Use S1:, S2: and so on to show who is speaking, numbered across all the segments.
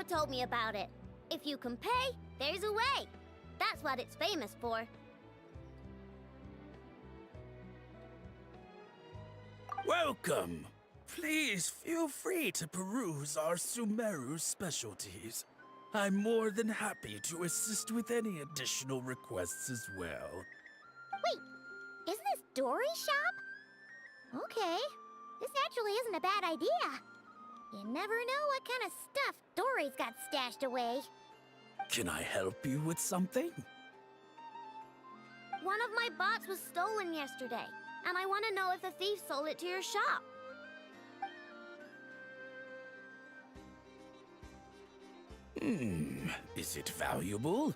S1: Papa told me about it. If you can pay, there's a way. That's what it's famous for.
S2: Welcome! Please feel free to peruse our Sumeru specialties. I'm more than happy to assist with any additional requests as well.
S1: Wait, isn't this Dory's shop? Okay, this actually isn't a bad idea. You never know what kind of stuff Dory's got stashed away.
S2: Can I help you with something?
S1: One of my bots was stolen yesterday, and I want to know if the thief sold it to your shop.
S2: Is it valuable?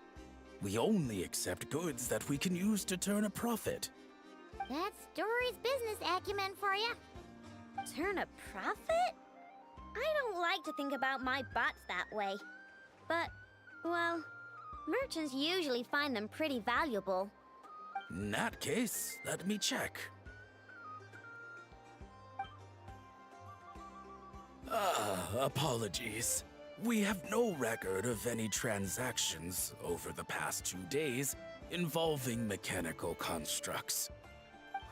S2: We only accept goods that we can use to turn a profit.
S1: That's Dory's business acumen for you. Turn a profit? I don't like to think about my bots that way. But, well, merchants usually find them pretty valuable.
S2: In that case, let me check. Apologies. We have no record of any transactions over the past 2 days involving mechanical constructs.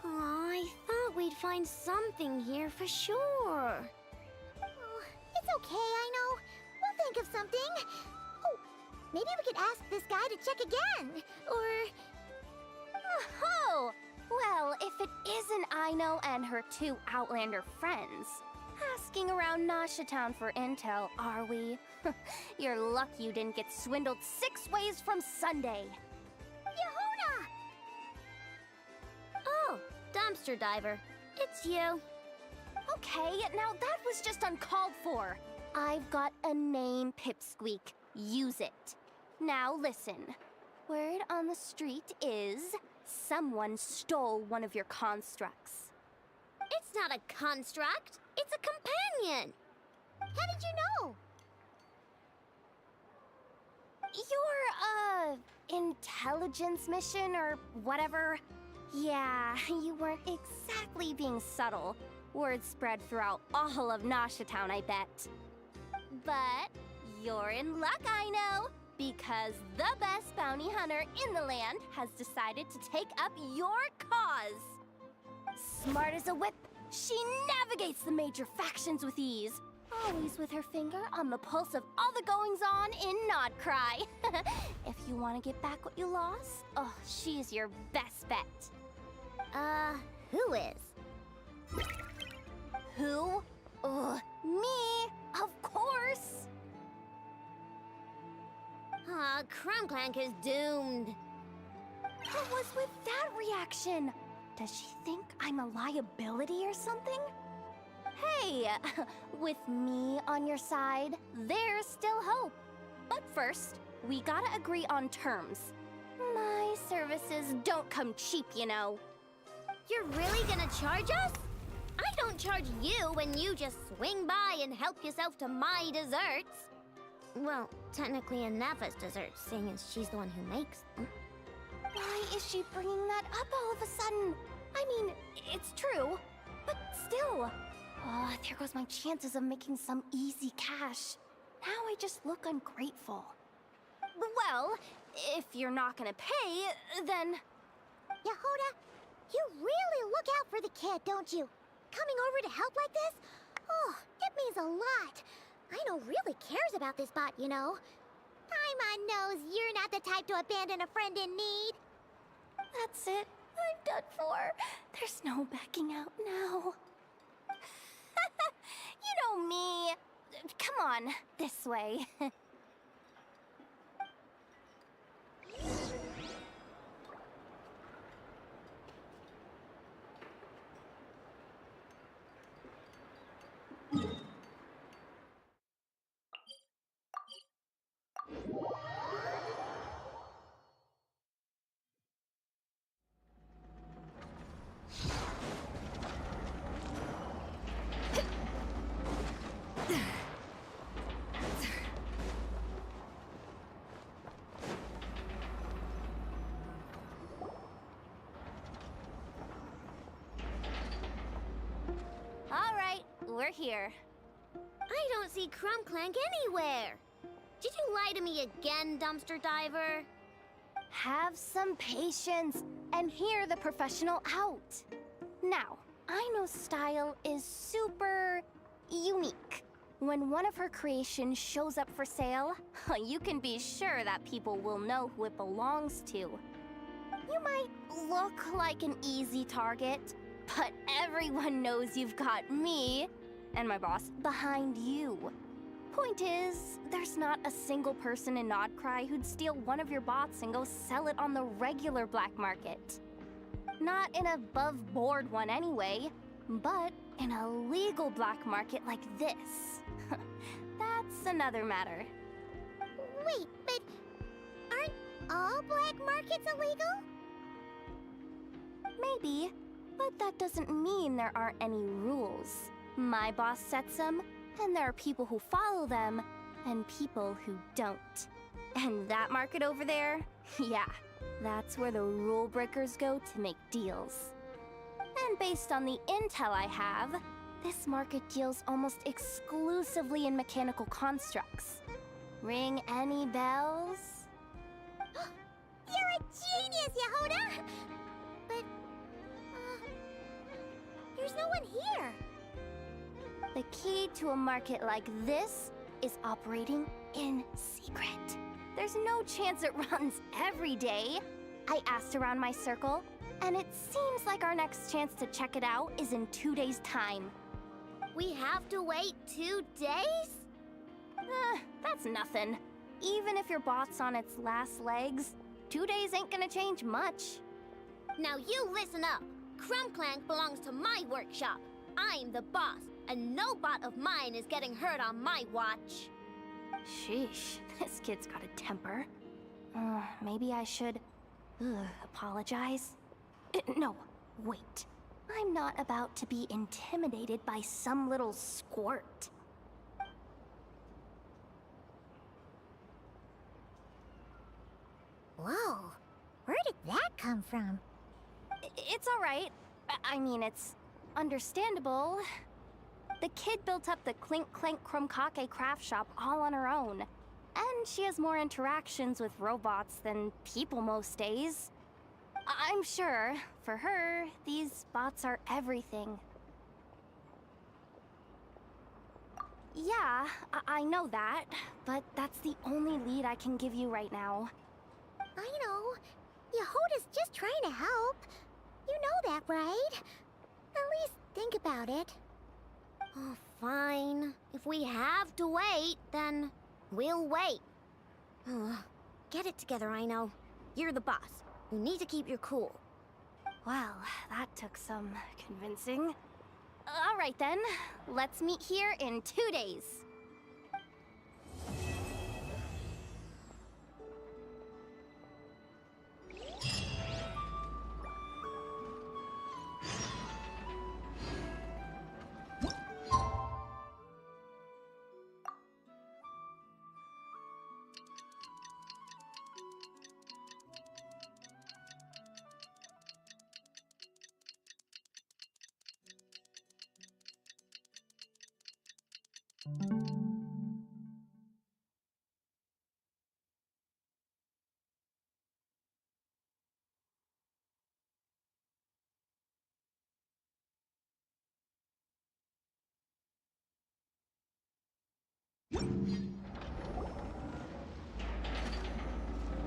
S1: Aw, I thought we'd find something here for sure. Oh, it's okay, I know. We'll think of something. Oh, maybe we could ask this guy to check again. Or...
S3: Oh! Well, if it isn't Aino and her 2 Outlander friends, asking around Nasha Town for intel, are we? You're lucky you didn't get swindled 6 ways from Sunday.
S1: Yehuda! Oh, dumpster diver. It's you.
S3: Okay, now that was just uncalled for. I've got a name, Pipsqueak. Use it. Now listen. Word on the street is someone stole one of your constructs.
S1: It's not a construct. It's a companion. How did you know?
S3: Your, intelligence mission or whatever? Yeah, you weren't exactly being subtle. Word spread throughout all of Nasha Town, I bet. But you're in luck, I know, because the best bounty hunter in the land has decided to take up your cause. Smart as a whip, she navigates the major factions with ease, always with her finger on the pulse of all the goings-on in Nodcry. If you want to get back what you lost, oh, she's your best bet.
S1: Who is?
S3: Who? Me, of course.
S1: Crumclank is doomed.
S3: What was with that reaction? Does she think I'm a liability or something? Hey, with me on your side, there's still hope. But first, we gotta agree on terms. My services don't come cheap, you know.
S1: You're really gonna charge us? I don't charge you when you just swing by and help yourself to my desserts. Well, technically Anafa's desserts, seeing as she's the one who makes them.
S3: Why is she bringing that up all of a sudden? I mean, it's true, but still. Oh, there goes my chances of making some easy cash. Now I just look ungrateful. Well, if you're not gonna pay, then...
S1: Yehuda, you really look out for the kid, don't you? Coming over to help like this? Oh, it means a lot. Aino really cares about this bot, you know. Paimon knows you're not the type to abandon a friend in need.
S3: That's it. I'm done for. There's no backing out now. You know me. Come on, this way. All right, we're here.
S1: I don't see Crumclank anywhere. Did you lie to me again, dumpster diver?
S3: Have some patience and hear the professional out. Now, I know Style is super unique. When one of her creations shows up for sale, you can be sure that people will know who it belongs to. You might look like an easy target, but everyone knows you've got me and my boss behind you. Point is, there's not a single person in Nodcry who'd steal one of your bots and go sell it on the regular black market. Not an above-board one anyway, but in a legal black market like this. That's another matter.
S1: Wait, but aren't all black markets illegal?
S3: Maybe, but that doesn't mean there aren't any rules. My boss sets them, and there are people who follow them, and people who don't. And that market over there, yeah, that's where the rule breakers go to make deals. And based on the intel I have, this market deals almost exclusively in mechanical constructs. Ring any bells?
S1: You're a genius, Yehoda! But, there's no one here.
S3: The key to a market like this is operating in secret. There's no chance it runs every day. I asked around my circle, and it seems like our next chance to check it out is in 2 days' time.
S1: We have to wait 2 days?
S3: That's nothing. Even if your bot's on its last legs, 2 days ain't gonna change much.
S1: Now you listen up. Crumbclank belongs to my workshop. I'm the boss, and no bot of mine is getting hurt on my watch.
S3: Sheesh, this kid's got a temper. Maybe I should apologize. No, wait. I'm not about to be intimidated by some little squirt.
S1: Whoa, where did that come from?
S3: It's all right. I mean, it's understandable. The kid built up the Clink Clank Krumkake craft shop all on her own. And she has more interactions with robots than people most days. I'm sure, for her, these bots are everything. Yeah, I know that, but that's the only lead I can give you right now.
S1: I know. Yehoda's just trying to help. You know that, right? At least think about it. Oh, fine. If we have to wait, then we'll wait. Get it together, I know. You're the boss. You need to keep your cool.
S3: Well, that took some convincing. All right then, let's meet here in 2 days.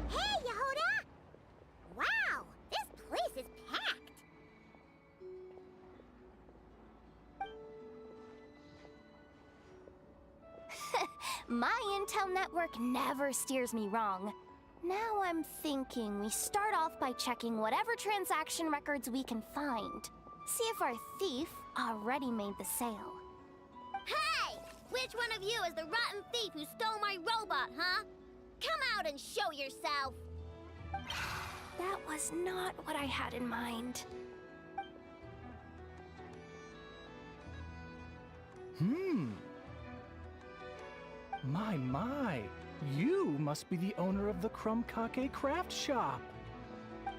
S1: Hey, Yehoda! Wow, this place is packed.
S3: My intel network never steers me wrong. Now I'm thinking we start off by checking whatever transaction records we can find. See if our thief already made the sale.
S1: Hey! Which one of you is the rotten thief who stole my robot, huh? Come out and show yourself!
S3: That was not what I had in mind.
S4: My, you must be the owner of the Krumkake craft shop.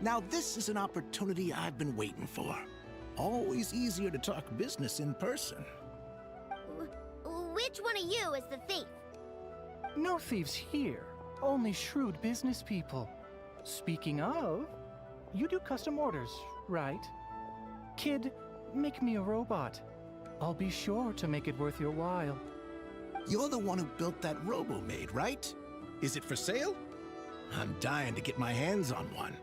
S5: Now this is an opportunity I've been waiting for. Always easier to talk business in person.
S1: Which one of you is the thief?
S4: No thieves here, only shrewd business people. Speaking of, you do custom orders, right? Kid, make me a robot. I'll be sure to make it worth your while.
S5: You're the one who built that robo-maid, right? Is it for sale? I'm dying to get my hands on one.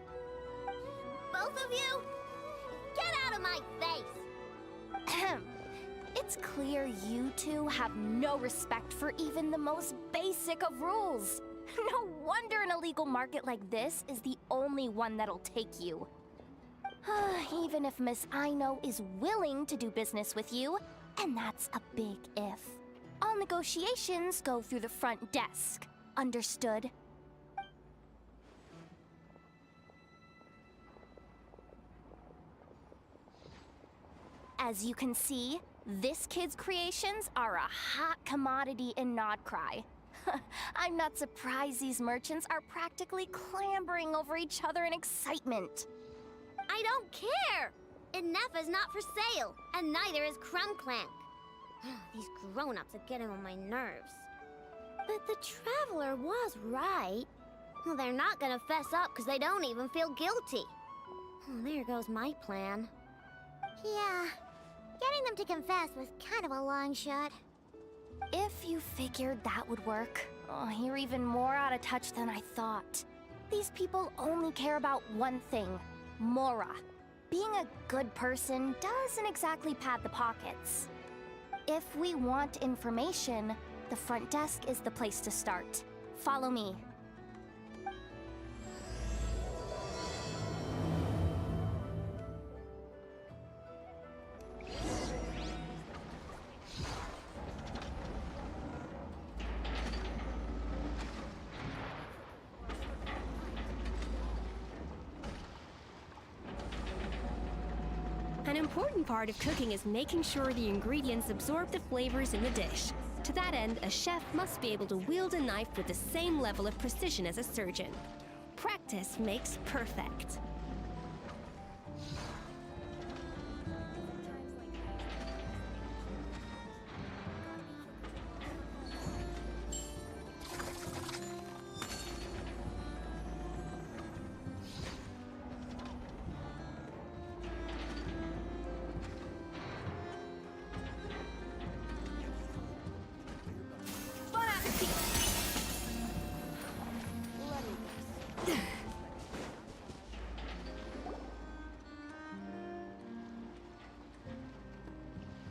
S1: Both of you? Get out of my face!
S3: It's clear you two have no respect for even the most basic of rules. No wonder an illegal market like this is the only one that'll take you. Even if Miss Aino is willing to do business with you, and that's a big if. All negotiations go through the front desk. Understood? As you can see, this kid's creations are a hot commodity in Nodcry. I'm not surprised these merchants are practically clambering over each other in excitement.
S1: I don't care! Inefa's not for sale, and neither is Crumclank. These grown-ups are getting on my nerves. But the Traveler was right. Well, they're not gonna fess up because they don't even feel guilty. There goes my plan. Yeah, getting them to confess was kind of a long shot.
S3: If you figured that would work, you're even more out of touch than I thought. These people only care about one thing, Mora. Being a good person doesn't exactly pad the pockets. If we want information, the front desk is the place to start. Follow me.
S6: An important part of cooking is making sure the ingredients absorb the flavors in the dish. To that end, a chef must be able to wield a knife with the same level of precision as a surgeon. Practice makes perfect.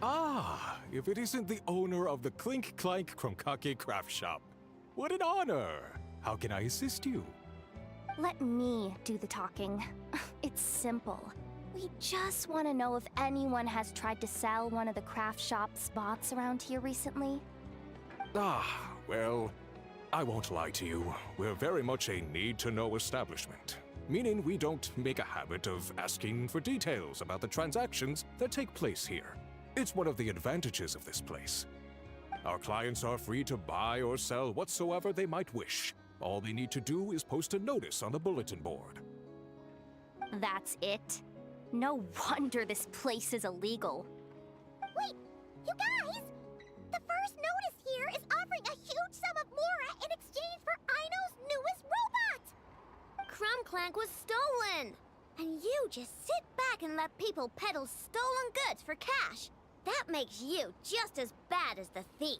S7: Ah, if it isn't the owner of the Clink Clank Kromkake Craft Shop. What an honor! How can I assist you?
S3: Let me do the talking. It's simple. We just want to know if anyone has tried to sell one of the craft shop's bots around here recently.
S7: Ah, well, I won't lie to you. We're very much a need-to-know establishment, meaning we don't make a habit of asking for details about the transactions that take place here. It's one of the advantages of this place. Our clients are free to buy or sell whatsoever they might wish. All they need to do is post a notice on the bulletin board.
S3: That's it? No wonder this place is illegal.
S1: Wait, you guys! The first notice here is offering a huge sum of Mora in exchange for Aino's newest robot! Crumclank was stolen! And you just sit back and let people peddle stolen goods for cash. That makes you just as bad as the thief.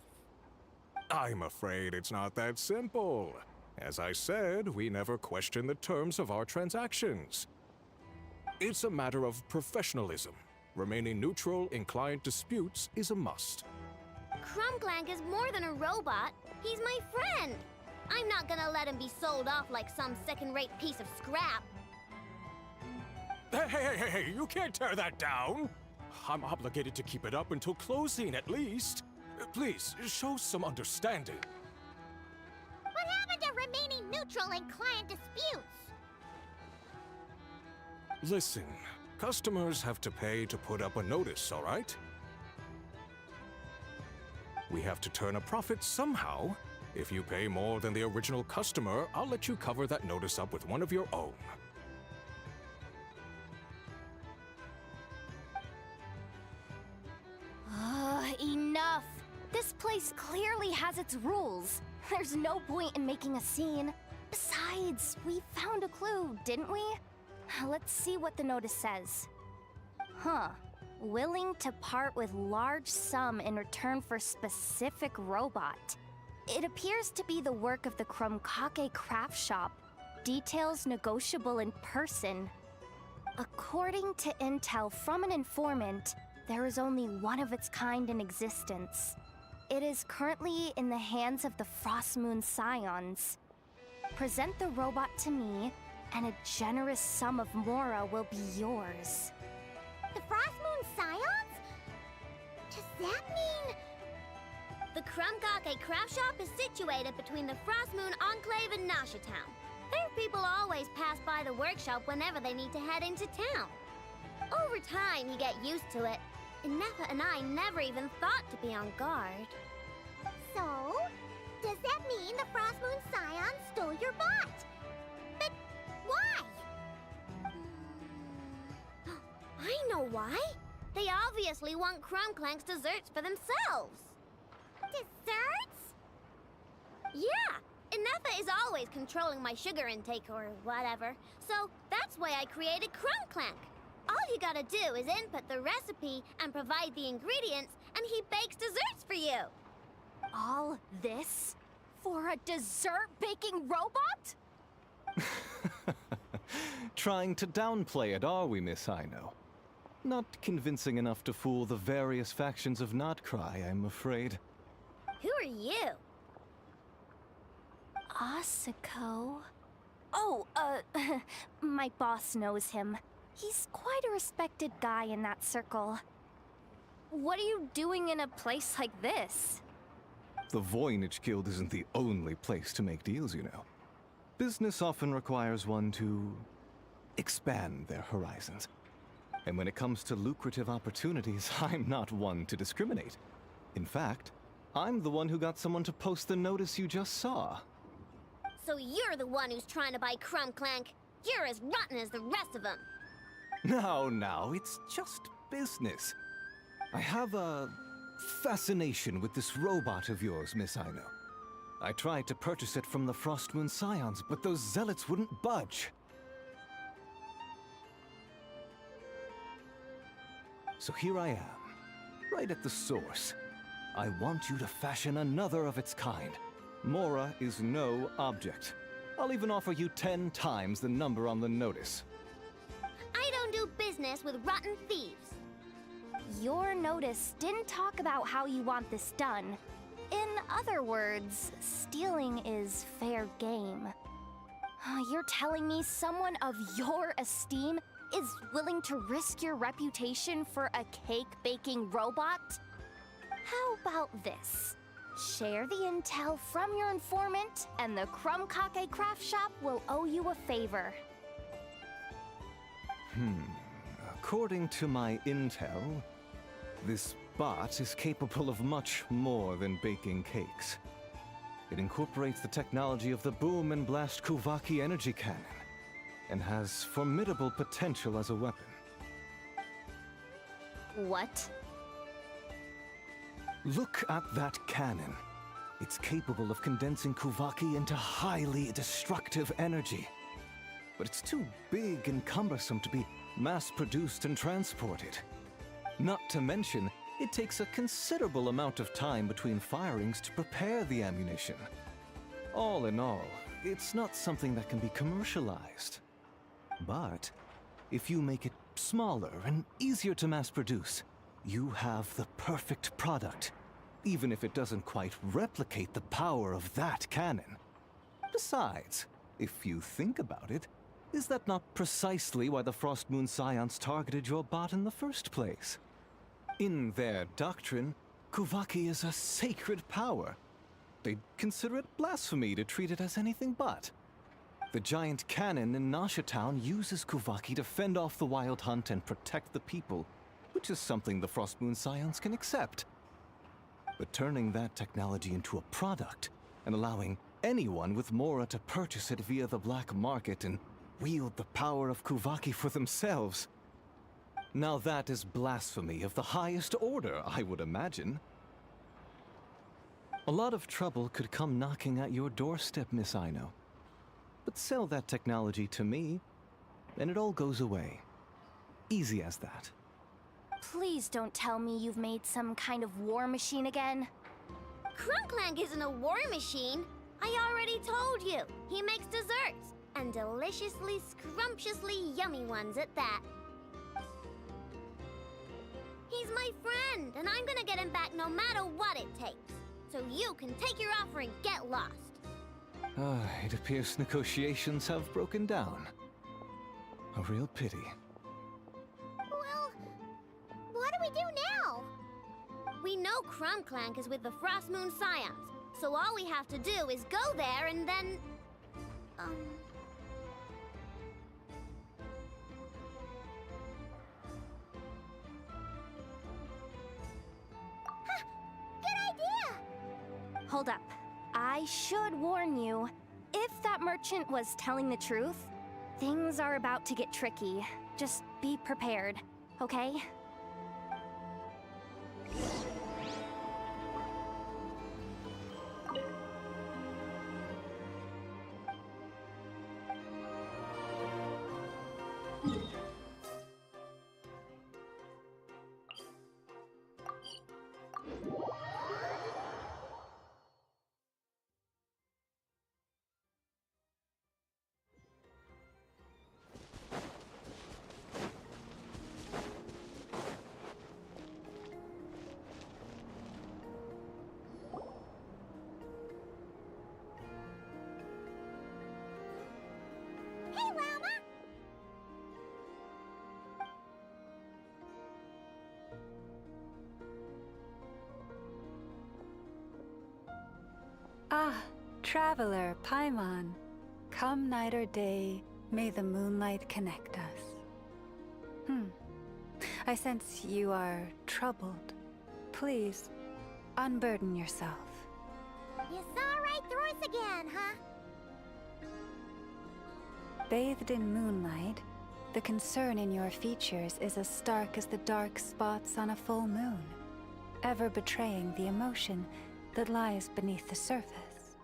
S7: I'm afraid it's not that simple. As I said, we never question the terms of our transactions. It's a matter of professionalism. Remaining neutral in client disputes is a must.
S1: Crumclank is more than a robot. He's my friend. I'm not gonna let him be sold off like some second-rate piece of scrap.
S7: Hey, you can't tear that down! I'm obligated to keep it up until closing, at least. Please, show some understanding.
S1: What happened to remaining neutral in client disputes?
S7: Listen, customers have to pay to put up a notice, all right? We have to turn a profit somehow. If you pay more than the original customer, I'll let you cover that notice up with one of your own.
S3: Enough! This This place clearly has its rules. There's no point in making a scene. Besides, we found a clue, didn't we? Let's see what the notice says. Huh. Willing to part with large sum in return for specific robot. It appears to be the work of the Krumkake craft shop. Details negotiable in person. According to intel from an informant, there is only one of its kind in existence. It is currently in the hands of the Frostmoon Scions. Present the robot to me, and a generous sum of Mora will be yours.
S1: The Frostmoon Scions? Does that mean...
S8: The Krumkake craft shop is situated between the Frostmoon Enclave and Nasha Town. Their people always pass by the workshop whenever they need to head into town. Over time, you get used to it. And Nefa and I never even thought to be on guard.
S1: So, does that mean the Frostmoon Scions stole your bot? But why?
S8: I know why. They obviously want Crumclank's desserts for themselves.
S1: Desserts?
S8: Yeah, Nefa is always controlling my sugar intake or whatever, so that's why I created Crumclank. All you gotta do is input the recipe and provide the ingredients, and he bakes desserts for you.
S3: All this for a dessert baking robot?
S9: Trying to downplay it, are we, Miss Aino? Not convincing enough to fool the various factions of Notcry, I'm afraid.
S8: Who are you?
S3: Asako? Oh, my boss knows him. He's quite a respected guy in that circle. What are you doing in a place like this?
S9: The Voynich Guild isn't the only place to make deals, you know. Business often requires one to expand their horizons. And when it comes to lucrative opportunities, I'm not one to discriminate. In fact, I'm the one who got someone to post the notice you just saw.
S8: So you're the one who's trying to buy Crumclank. You're as rotten as the rest of them.
S9: Now, it's just business. I have a fascination with this robot of yours, Miss Aino. I tried to purchase it from the Frostmoon Scions, but those zealots wouldn't budge. So here I am, right at the source. I want you to fashion another of its kind. Mora is no object. I'll even offer you 10 times the number on the notice.
S8: I don't do business with rotten thieves.
S3: Your notice didn't talk about how you want this done. In other words, stealing is fair game. You're telling me someone of your esteem is willing to risk your reputation for a cake-baking robot? How about this? Share the intel from your informant, and the Krumkake craft shop will owe you a favor.
S9: According to my intel, this bot is capable of much more than baking cakes. It incorporates the technology of the Boom and Blast Kuvaki energy cannon, and has formidable potential as a weapon.
S3: What?
S9: Look at that cannon. It's capable of condensing Kuvaki into highly destructive energy. But it's too big and cumbersome to be mass-produced and transported. Not to mention, it takes a considerable amount of time between firings to prepare the ammunition. All in all, it's not something that can be commercialized. But if you make it smaller and easier to mass-produce, you have the perfect product, even if it doesn't quite replicate the power of that cannon. Besides, if you think about it, is that not precisely why the Frostmoon Scions targeted your bot in the first place? In their doctrine, Kuvaki is a sacred power. They'd consider it blasphemy to treat it as anything but. The giant cannon in Nasha Town uses Kuvaki to fend off the Wild Hunt and protect the people, which is something the Frostmoon Scions can accept. But turning that technology into a product, and allowing anyone with Mora to purchase it via the black market and wield the power of Kuvaki for themselves. Now that is blasphemy of the highest order, I would imagine. A lot of trouble could come knocking at your doorstep, Miss Aino. But sell that technology to me, and it all goes away. Easy as that.
S3: Please don't tell me you've made some kind of war machine again.
S8: Crunklank isn't a war machine. I already told you. He makes desserts, and deliciously, scrumptiously yummy ones at that. He's my friend, and I'm gonna get him back no matter what it takes. So you can take your offer and get lost.
S9: It appears negotiations have broken down. A real pity.
S1: Well, what do we do now?
S8: We know Crunklank is with the Frost Moon Scions, so all we have to do is go there and then...
S1: Good idea!
S3: Hold up. I should warn you. If that merchant was telling the truth, things are about to get tricky. Just be prepared, okay?
S1: Hey, Llama!
S10: Ah, traveler, Paimon. Come night or day, may the moonlight connect us. I sense you are troubled. Please, unburden yourself.
S1: You saw right through us again, huh?
S10: Bathed in moonlight, the concern in your features is as stark as the dark spots on a full moon, ever betraying the emotion that lies beneath the surface.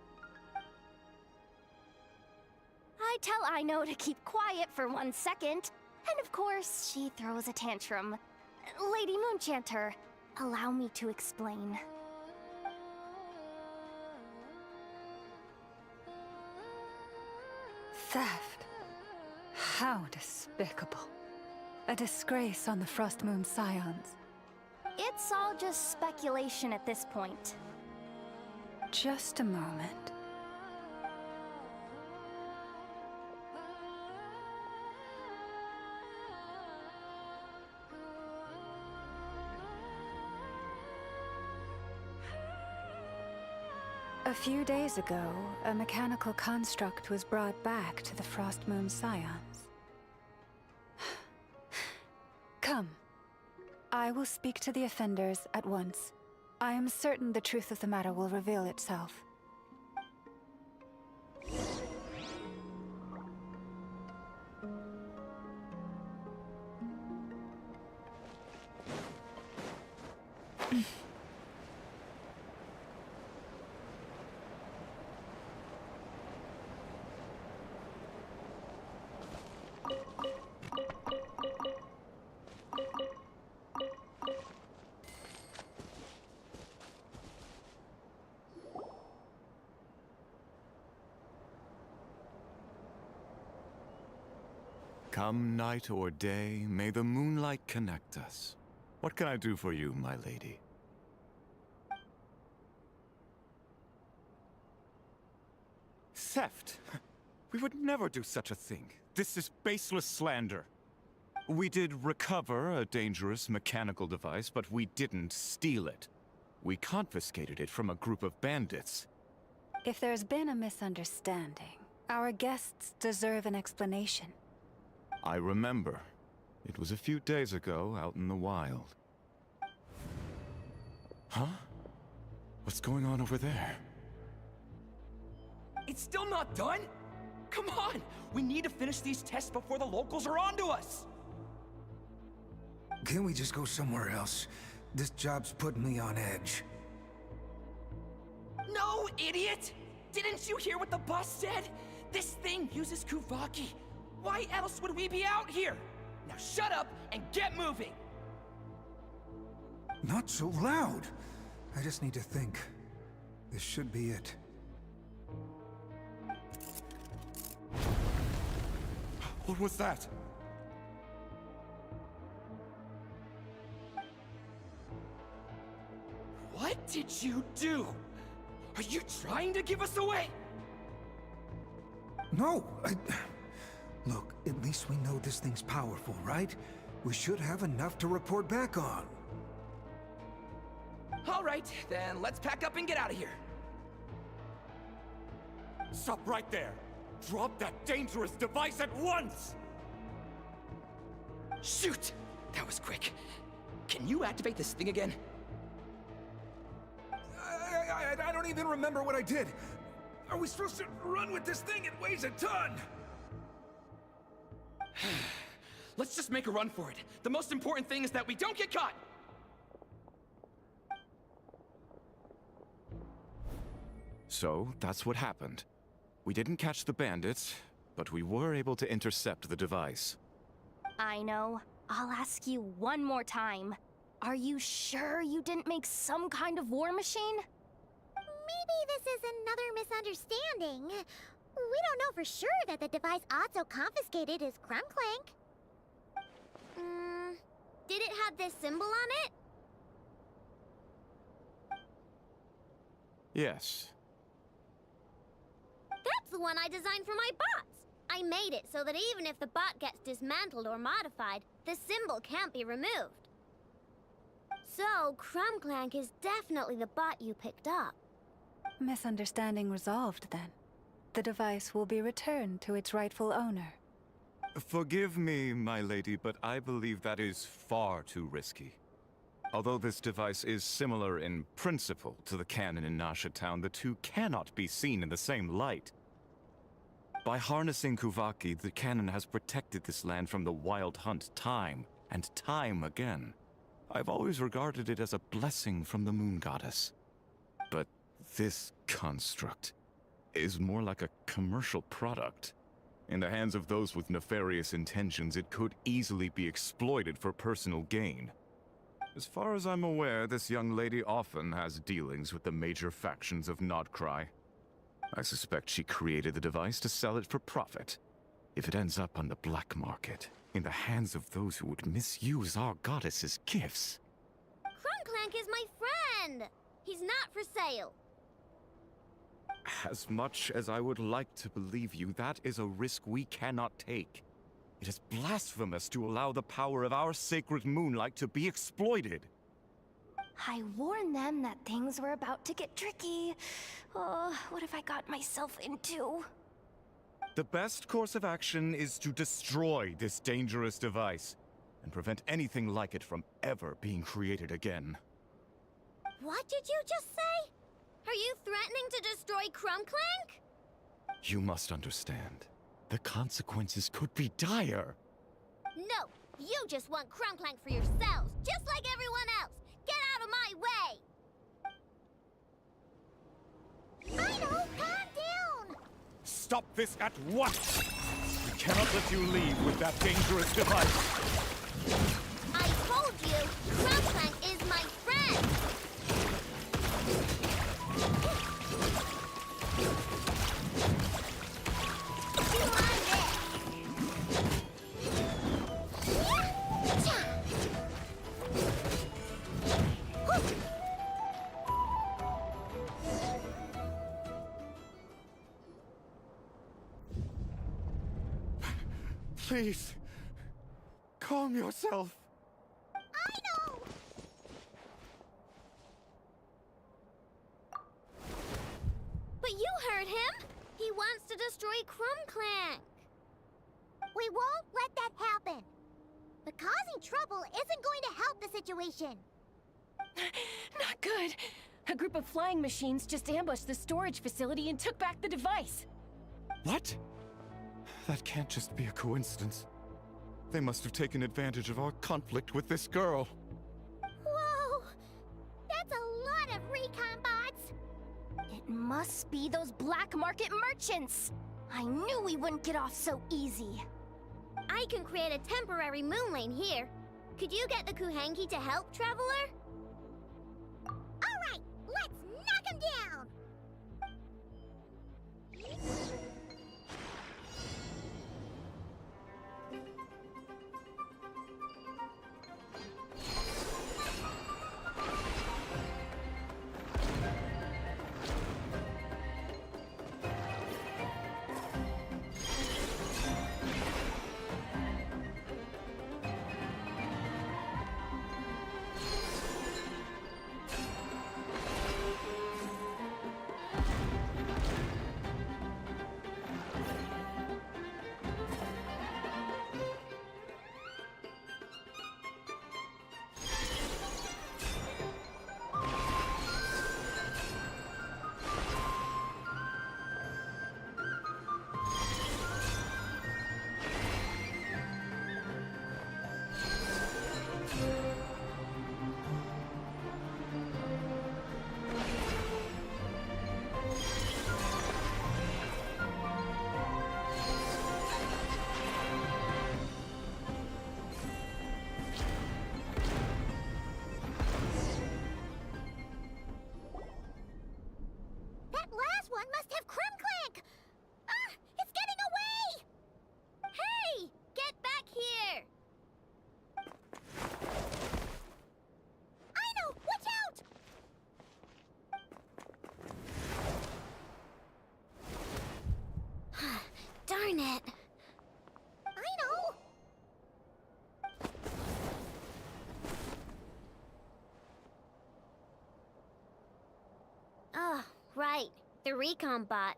S3: I tell Aino to keep quiet for 1 second, and of course, she throws a tantrum. Lady Moonchanter, allow me to explain.
S10: Theft. How despicable. A disgrace on the Frost Moon Scions.
S3: It's all just speculation at this point.
S10: Just a moment. A few days ago, a mechanical construct was brought back to the Frost Moon Scions. Come. I will speak to the offenders at once. I am certain the truth of the matter will reveal itself.
S11: Come night or day, may the moonlight connect us. What can I do for you, my lady?
S12: Theft? We would never do such a thing. This is baseless slander. We did recover a dangerous mechanical device, but we didn't steal it. We confiscated it from a group of bandits.
S10: If there's been a misunderstanding, our guests deserve an explanation.
S11: I remember. It was a few days ago out in the wild. Huh? What's going on over there?
S13: It's still not done? Come on! We need to finish these tests before the locals are onto us!
S14: Can't we just go somewhere else? This job's putting me on edge.
S13: No, idiot! Didn't you hear what the boss said? This thing uses Kuvaki. Why else would we be out here? Now shut up and get moving!
S14: Not so loud. I just need to think. This should be it.
S12: What was that?
S13: What did you do? Are you trying to give us away?
S14: No, Look, at least we know this thing's powerful, right? We should have enough to report back on.
S13: All right, then let's pack up and get out of here.
S12: Stop right there! Drop that dangerous device at once!
S13: Shoot! That was quick. Can you activate this thing again?
S14: I don't even remember what I did. Are we supposed to run with this thing? It weighs a ton!
S13: Let's just make a run for it. The most important thing is that we don't get caught!
S12: So, that's what happened. We didn't catch the bandits, but we were able to intercept the device.
S3: I know. I'll ask you one more time. Are you sure you didn't make some kind of war machine?
S1: Maybe this is another misunderstanding. We don't know for sure that the device Otso confiscated is Krumclank.
S8: Did it have this symbol on it?
S12: Yes.
S8: That's the one I designed for my bots. I made it so that even if the bot gets dismantled or modified, the symbol can't be removed. So, Krumclank is definitely the bot you picked up.
S10: Misunderstanding resolved, then. The device will be returned to its rightful owner.
S12: Forgive me, my lady, but I believe that is far too risky. Although this device is similar in principle to the cannon in Nasha Town, the two cannot be seen in the same light. By harnessing Kuvaki, the cannon has protected this land from the wild hunt time and time again. I've always regarded it as a blessing from the moon goddess. But this construct is more like a commercial product. In the hands of those with nefarious intentions, it could easily be exploited for personal gain. As far as I'm aware, this young lady often has dealings with the major factions of Nodcry. I suspect she created the device to sell it for profit. If it ends up on the black market, in the hands of those who would misuse our goddess's gifts...
S8: Krumclank is my friend! He's not for sale.
S12: As much as I would like to believe you, that is a risk we cannot take. It is blasphemous to allow the power of our sacred moonlight to be exploited.
S3: I warned them that things were about to get tricky. Oh, what have I got myself into?
S12: The best course of action is to destroy this dangerous device, and prevent anything like it from ever being created again.
S8: What did you just say? Are you threatening to destroy Krumclank?
S12: You must understand. The consequences could be dire.
S8: No, you just want Krumclank for yourselves, just like everyone else. Get out of my way!
S1: Idol, calm down!
S12: Stop this at once! We cannot let you leave with that dangerous device.
S8: I told you, Krumclank is my friend!
S12: Please, calm yourself.
S1: Idol!
S8: But you heard him! He wants to destroy Krumclank!
S1: We won't let that happen. But causing trouble isn't going to help the situation.
S6: Not good. A group of flying machines just ambushed the storage facility and took back the device.
S12: What? That can't just be a coincidence. They must have taken advantage of our conflict with this girl.
S1: Whoa! That's a lot of recon bots!
S6: It
S3: must be those black market merchants! I knew we wouldn't get off so easy.
S8: I can create a temporary moon lane here. Could you get the Kuhenki to help, Traveler?
S1: All right, let's knock him down! That last one must have Crimclank! Ah! It's getting away!
S8: Hey! Get back here!
S1: I know! Watch out!
S8: Darn it.
S1: I know!
S8: Oh, right. The recon bot.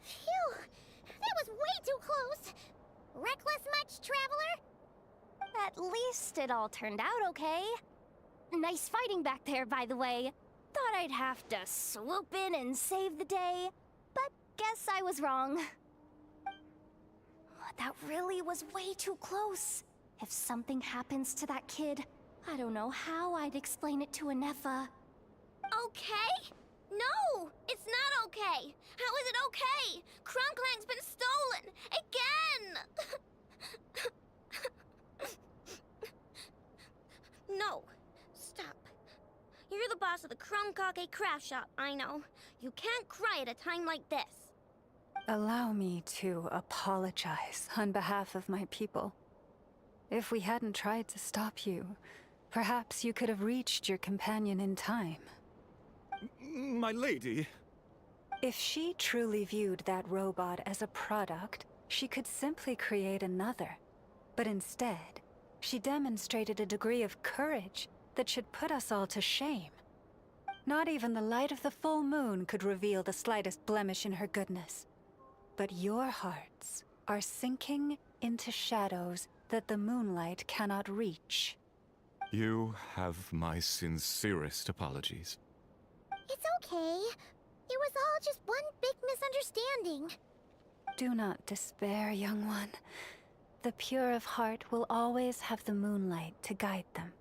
S1: Phew! That was way too close! Reckless much, Traveler?
S3: At least it all turned out okay. Nice fighting back there, by the way. Thought I'd have to swoop in and save the day, but guess I was wrong. That really was way too close. If something happens to that kid, I don't know how I'd explain it to Anefa.
S8: Okay? No! It's not okay! How is it okay? Crunclank's been stolen! Again! No. Stop. You're the boss of the Krumkake craft shop, I know. You can't cry at a time like this.
S10: Allow me to apologize on behalf of my people. If we hadn't tried to stop you, perhaps you could have reached your companion in time.
S12: My lady.
S10: If she truly viewed that robot as a product, she could simply create another. But instead, she demonstrated a degree of courage that should put us all to shame. Not even the light of the full moon could reveal the slightest blemish in her goodness. But your hearts are sinking into shadows that the moonlight cannot reach.
S11: You have my sincerest apologies.
S1: It's okay. It was all just one big misunderstanding.
S10: Do not despair, young one. The pure of heart will always have the moonlight to guide them.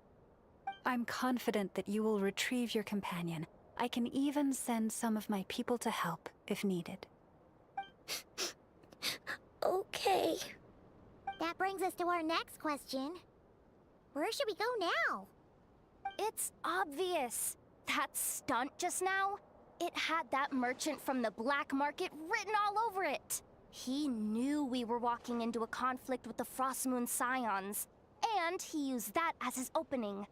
S10: I'm confident that you will retrieve your companion. I can even send some of my people to help, if needed.
S8: Okay.
S1: That brings us to our next question. Where should we go now?
S3: It's obvious. That stunt just now, it had that merchant from the black market written all over it. He knew we were walking into a conflict with the Frostmoon Scions, and he used that as his opening.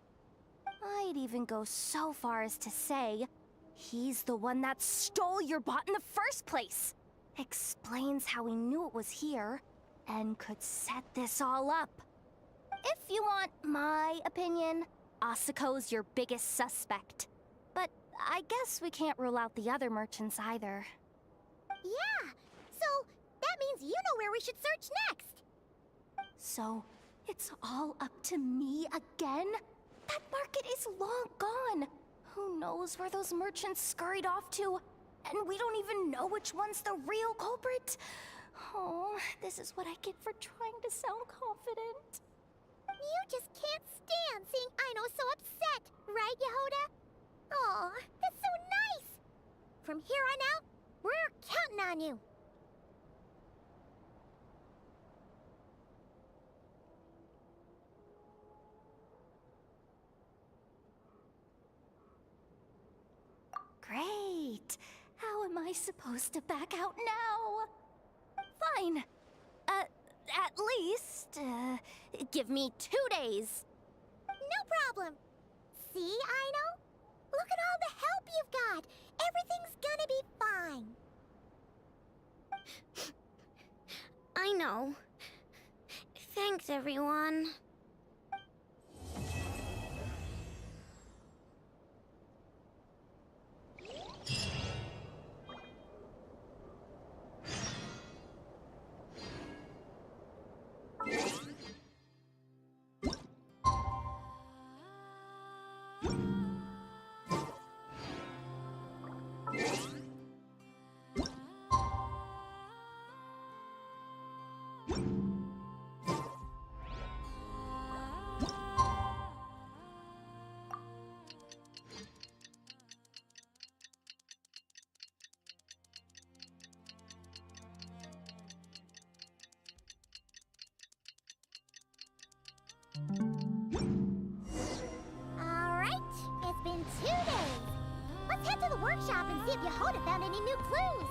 S3: I'd even go so far as to say, he's the one that stole your bot in the first place. Explains how he knew it was here, and could set this all up. If you want my opinion, Asuko's your biggest suspect. But I guess we can't rule out the other merchants either.
S1: Yeah, so that means you know where we should search next.
S3: So, it's all up to me again? That market is long gone. Who knows where those merchants scurried off to? And we don't even know which one's the real culprit. Oh, this is what I get for trying to sound confident.
S1: You just can't stand seeing Aino so upset, right, Yehoda? Aw, that's so nice! From here on out, we're counting on you.
S3: Great. How am I supposed to back out now? Fine. At least, give me 2 days.
S1: No problem. See, Aino? Look at all the help you've got. Everything's gonna be fine.
S8: I know. Thanks, everyone.
S1: Alright, it's been 2 days. Let's head to the workshop and see if Yehoda found any new clues.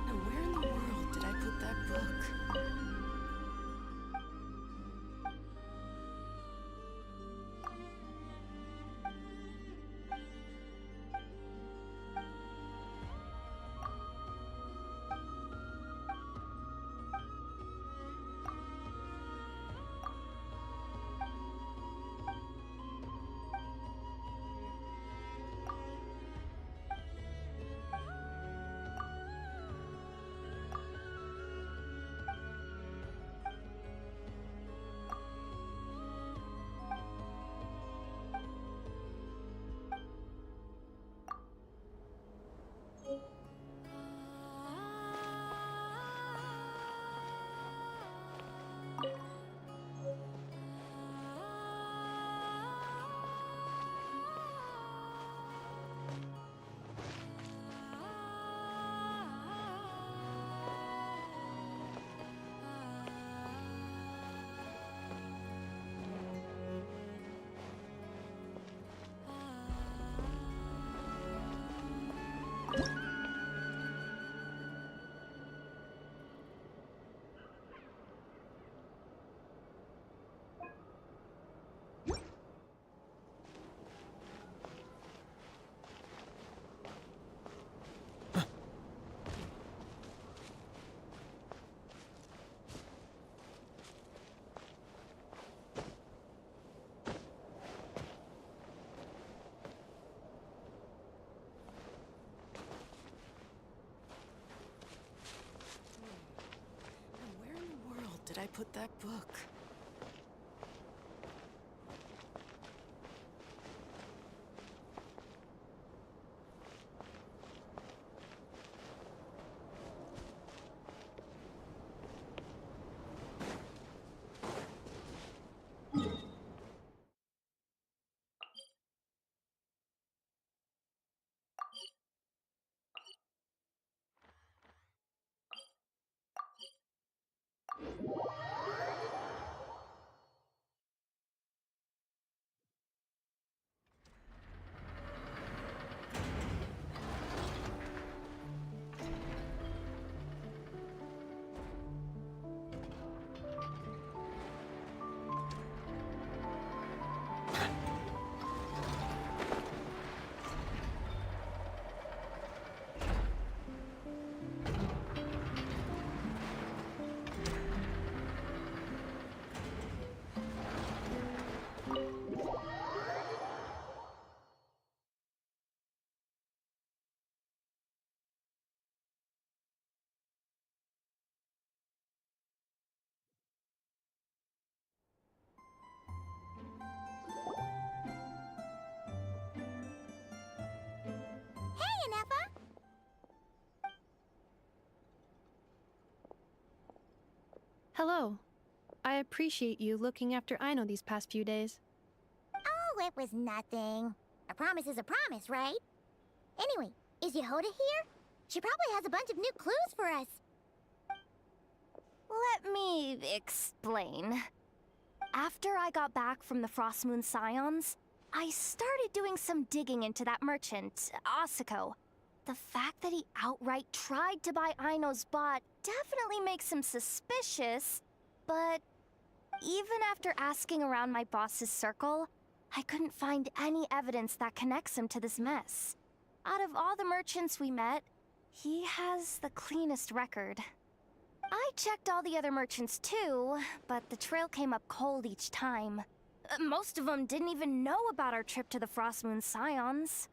S13: Now where in the world did I put that book? Now where in the world did I put that book?
S15: Hello. I appreciate you looking after Aino these past few days.
S1: Oh, it was nothing. A promise is a promise, right? Anyway, is Yehoda here? She probably has a bunch of new clues for us.
S3: Let me explain. After I got back from the Frost Moon Scions, I started doing some digging into that merchant, Asako. The fact that he outright tried to buy Aino's bot definitely makes him suspicious, but even after asking around my boss's circle, I couldn't find any evidence that connects him to this mess. Out of all the merchants we met, he has the cleanest record. I checked all the other merchants too, but the trail came up cold each time. Most of them didn't even know about our trip to the Frost Moon Scions.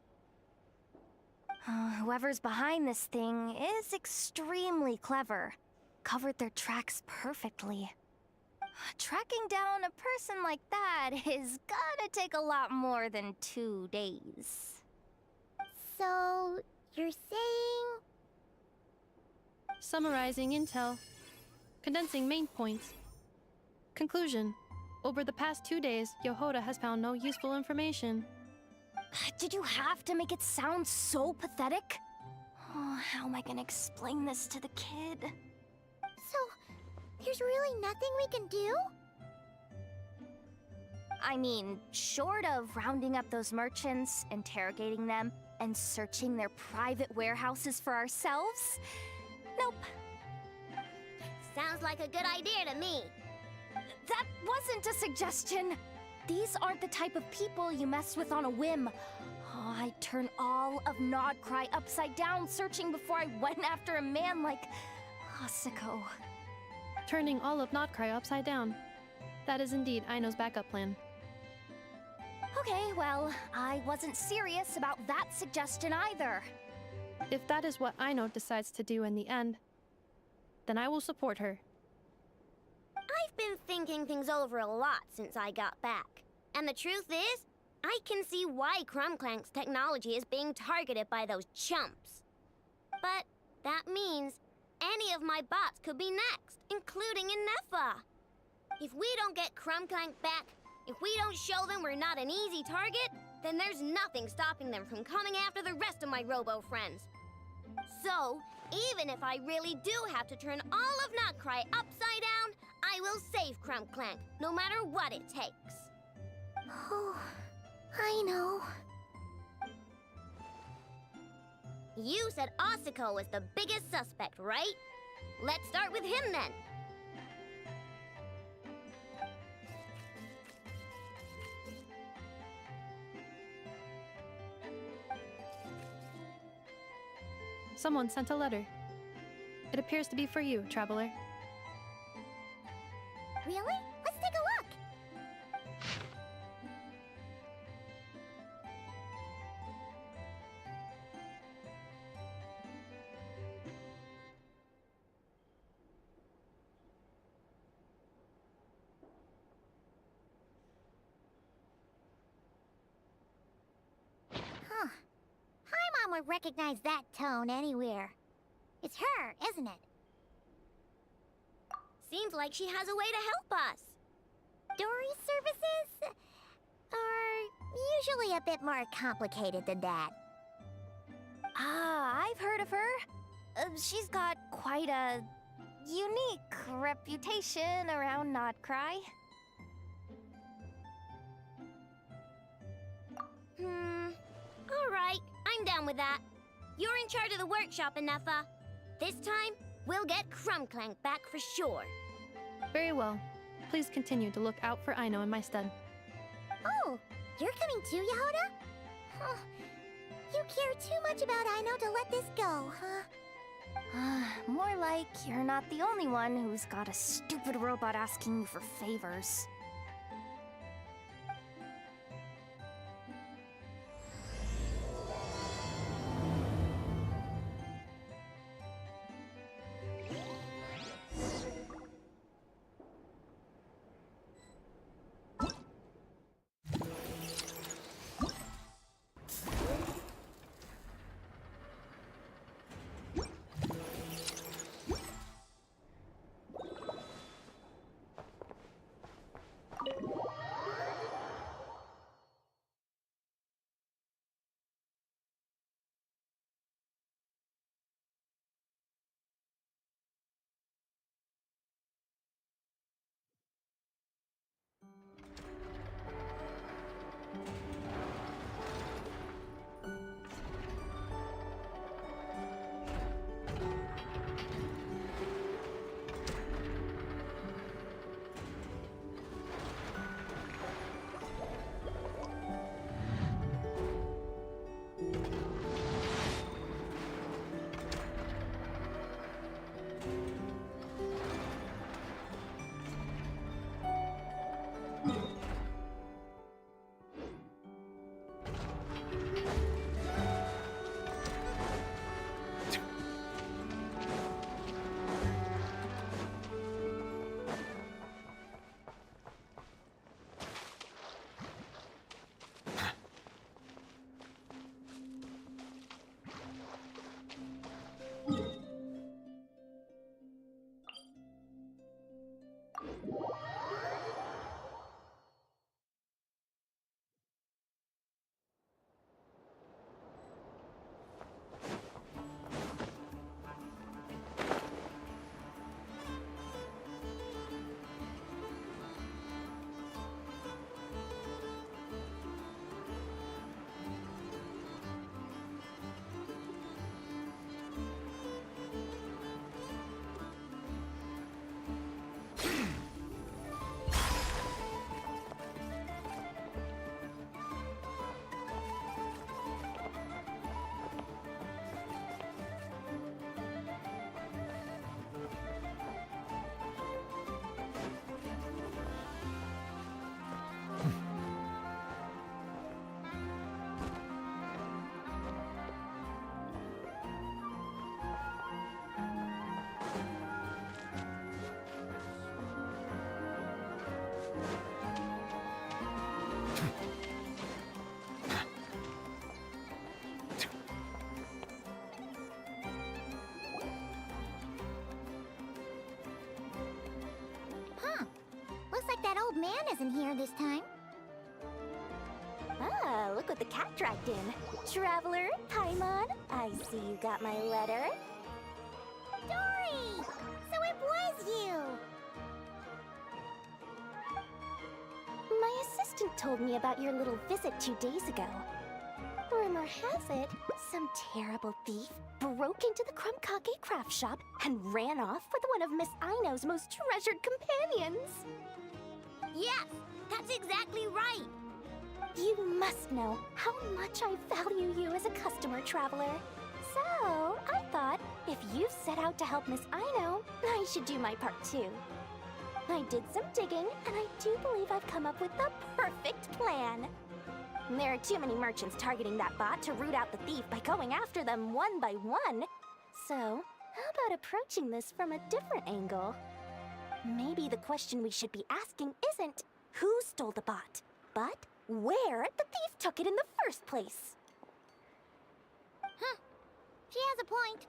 S3: Whoever's behind this thing is extremely clever. Covered their tracks perfectly. Tracking down a person like that is gonna take a lot more than 2 days.
S1: So, you're saying...
S15: Summarizing intel. Condensing main points. Conclusion. Over the past 2 days, Yehoda has found no useful information.
S3: Did you have to make it sound so pathetic? Oh, how am I gonna explain this to the kid?
S1: So, there's really nothing we can do?
S3: I mean, short of rounding up those merchants, interrogating them, and searching their private warehouses for ourselves? Nope.
S8: Sounds like a good idea to me.
S3: That wasn't a suggestion. These aren't the type of people you mess with on a whim. Oh, I'd turn all of Nodcry upside down searching before I went after a man like Asako.
S15: Turning all of Nodcry upside down. That is indeed Aino's backup plan.
S3: Okay, well, I wasn't serious about that suggestion either.
S15: If that is what Aino decides to do in the end, then I will support her.
S8: I've been thinking things over a lot since I got back. And the truth is, I can see why Crumclank's technology is being targeted by those chumps. But that means any of my bots could be next, including Inefa. If we don't get Crumclank back, if we don't show them we're not an easy target, then there's nothing stopping them from coming after the rest of my robo friends. So, even if I really do have to turn all of Nutcry upside down, I will save Crumclank, no matter what it takes.
S1: Oh, I know.
S8: You said Asako was the biggest suspect, right? Let's start with him then.
S15: Someone sent a letter. It appears to be for you, traveler.
S1: Really? Let's take a look! Huh. Paimon would recognize that tone anywhere. It's her, isn't it?
S8: Seems like she has a way to help us.
S1: Dory's services are usually a bit more complicated than that.
S3: Ah, I've heard of her. She's got quite a unique reputation around Nodcry.
S8: Alright, I'm down with that. You're in charge of the workshop, Inefa. This time, we'll get Crumclank back for sure.
S15: Very well. Please continue to look out for Aino in my stead.
S1: Oh, you're coming too, Yehoda? Huh. You care too much about Aino to let this go, huh?
S3: More like you're not the only one who's got a stupid robot asking you for favors.
S1: old man isn't here this time.
S3: Ah, look what the cat dragged in. Traveler, Paimon, I see you got my letter.
S1: Dory! So it was you!
S3: My assistant told me about your little visit 2 days ago. Rumor has it, some terrible thief broke into the Krumkake craft shop and ran off with one of Miss Aino's most treasured companions.
S8: Yes, that's exactly right.
S3: You must know how much I value you as a customer, Traveler. So, I thought, if you've set out to help Miss Aino, I should do my part too. I did some digging, and I do believe I've come up with the perfect plan. There are too many merchants targeting that bot to root out the thief by going after them one by one. So, how about approaching this from a different angle? Maybe the question we should be asking isn't who stole the bot, but where the thief took it in the first place.
S1: Huh. She has a point.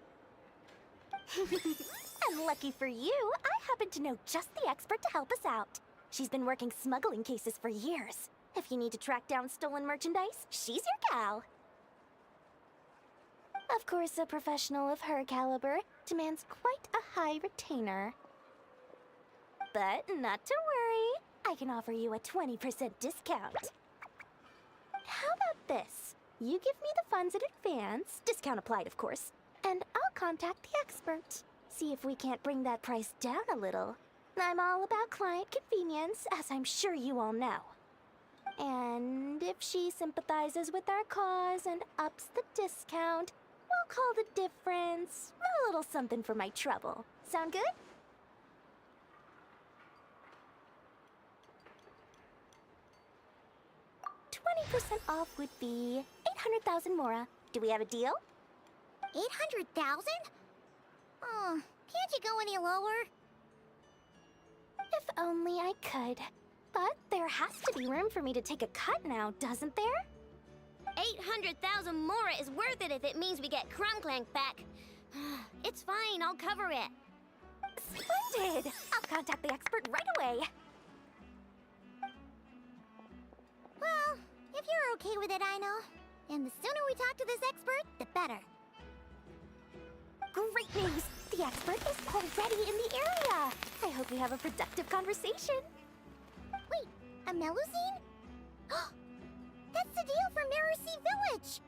S3: And lucky for you, I happen to know just the expert to help us out. She's been working smuggling cases for years. If you need to track down stolen merchandise, she's your gal. Of course, a professional of her caliber demands quite a high retainer. But not to worry, I can offer you a 20% discount. How about this? You give me the funds in advance, discount applied of course, and I'll contact the expert. See if we can't bring that price down a little. I'm all about client convenience, as I'm sure you all know. And if she sympathizes with our cause and ups the discount, we'll call the difference a little something for my trouble. Sound good? $20% off would be 800,000 mora. Do we have a deal?
S1: 800,000? Oh, can't you go any lower?
S3: If only I could. But there has to be room for me to take a cut now, doesn't there?
S8: 800,000 mora is worth it if it means we get Krumklank back. It's fine, I'll cover it.
S3: Splendid! I'll contact the expert right away.
S1: Well, if you're okay with it, Aino. And the sooner we talk to this expert, the better.
S3: Great news! The expert is already in the area! I hope we have a productive conversation.
S1: Wait, a Melusine? That's the deal from Mercy Village!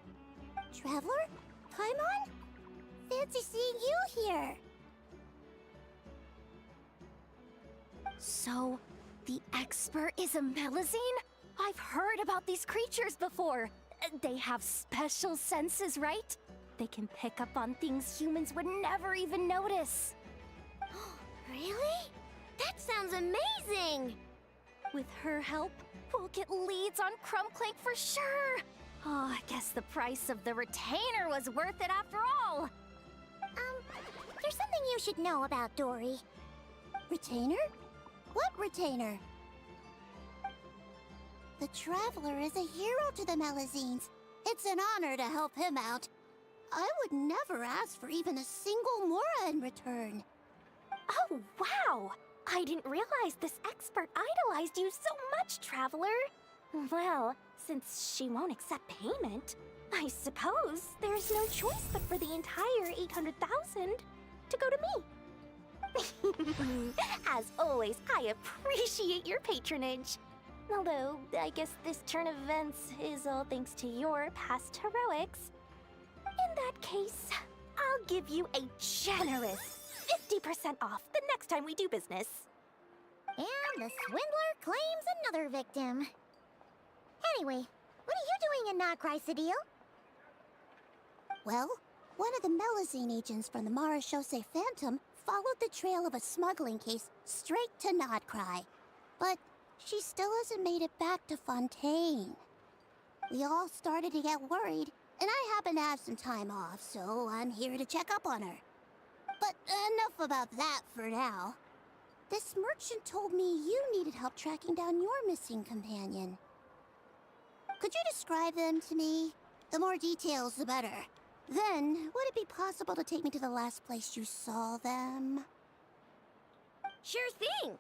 S1: Traveler? Paimon? Fancy seeing you here!
S3: So, the expert is a Melusine? I've heard about these creatures before. They have special senses, right? They can pick up on things humans would never even notice.
S8: Really? That sounds amazing!
S3: With her help, we'll get leads on Krumklank for sure. Oh, I guess the price of the retainer was worth it after all.
S1: There's something you should know about Dory. Retainer? What retainer? The Traveler is a hero to the Melusines. It's an honor to help him out. I would never ask for even a single mora in return.
S3: Oh, wow! I didn't realize this expert idolized you so much, Traveler. Well, since she won't accept payment, I suppose there's no choice but for the entire 800,000 to go to me. As always, I appreciate your patronage. Although, I guess this turn of events is all thanks to your past heroics. In that case, I'll give you a generous 50% off the next time we do business.
S1: And the swindler claims another victim. Anyway, what are you doing in Nochrysodil? Well, one of the Melusine agents from the Marachose Phantom followed the trail of a smuggling case straight to Nodcry. But she still hasn't made it back to Fontaine. We all started to get worried, and I happen to have some time off, so I'm here to check up on her. But enough about that for now. This merchant told me you needed help tracking down your missing companion. Could you describe them to me? The more details, the better. Then, would it be possible to take me to the last place you saw them?
S8: Sure thing!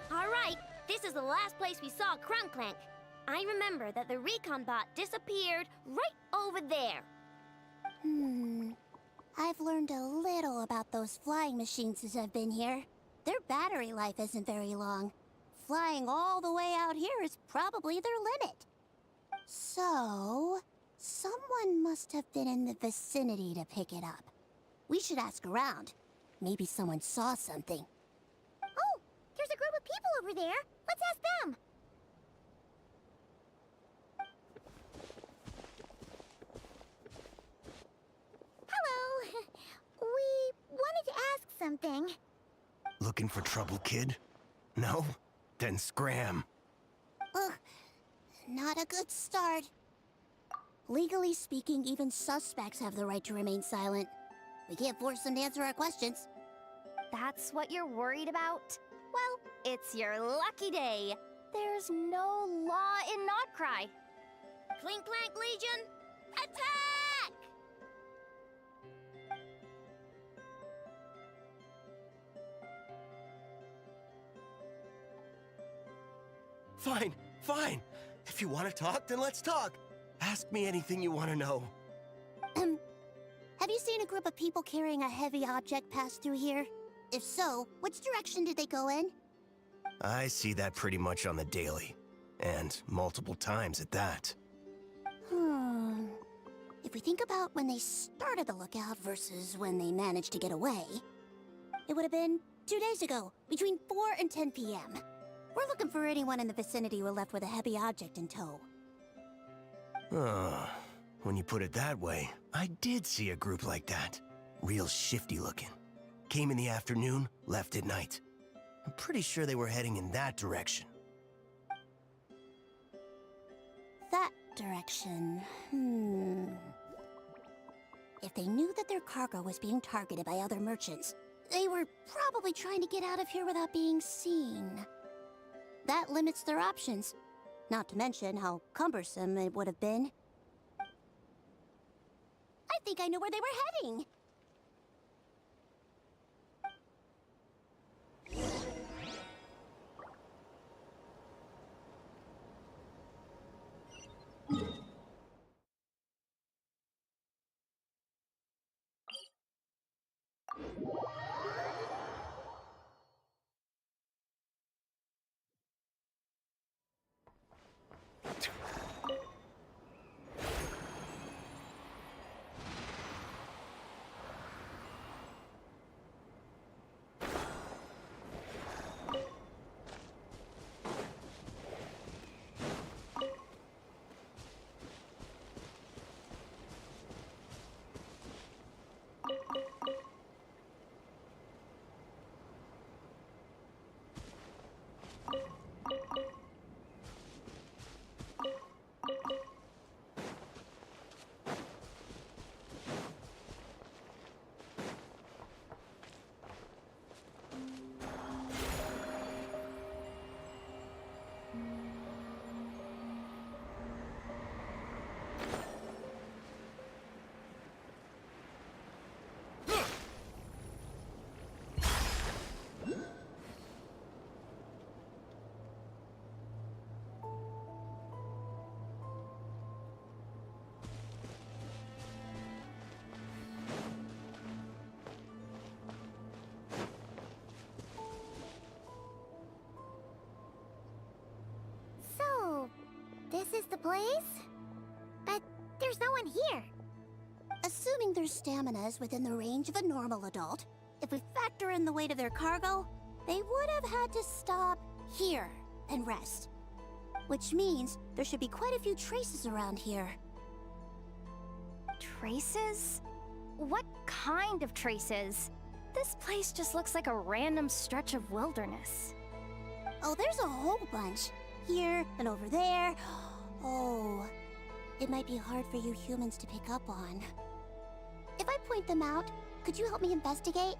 S8: All right, this is the last place we saw Crunklank. I remember that the recon bot disappeared right over there.
S1: I've learned a little about those flying machines since I've been here. Their battery life isn't very long. Flying all the way out here is probably their limit. So, someone must have been in the vicinity to pick it up. We should ask around. Maybe someone saw something.
S8: Oh, there's a group of people over there. Let's ask them.
S1: Hello. We wanted to ask something.
S16: Looking for trouble, kid? No? Then scram.
S1: Ugh, not a good start. Legally speaking, even suspects have the right to remain silent. We can't force them to answer our questions.
S3: That's what you're worried about? Well, it's your lucky day. There's no law in Notcry.
S8: Clink Clank Legion, attack!
S16: Fine, fine. If you want to talk, then let's talk. Ask me anything you want to know.
S1: Have you seen a group of people carrying a heavy object pass through here? If so, which direction did they go in?
S16: I see that pretty much on the daily. And multiple times at that.
S1: If we think about when they started the lookout versus when they managed to get away, it would have been 2 days ago, between 4 and 10 p.m. We're looking for anyone in the vicinity who left with a heavy object in tow.
S16: When you put it that way, I did see a group like that. Real shifty looking. Came in the afternoon, left at night. I'm pretty sure they were heading in that direction.
S1: That direction, If they knew that their cargo was being targeted by other merchants, they were probably trying to get out of here without being seen. That limits their options. Not to mention how cumbersome it would have been. I think I know where they were heading. place. But there's no one here.
S17: Assuming their stamina is within the range of a normal adult, if we factor in the weight of their cargo, they would have had to stop here and rest. Which means there should be quite a few traces around here.
S3: Traces? What kind of traces? This place just looks like a random stretch of wilderness.
S17: Oh, there's a whole bunch. Here and over there. Oh, it might be hard for you humans to pick up on. If I point them out, could you help me investigate?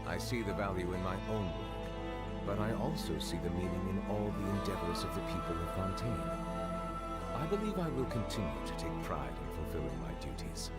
S9: I see the value in my own work, but I also see the meaning in all the endeavors of the people of Fontaine. I believe I will continue to take pride in fulfilling my duties.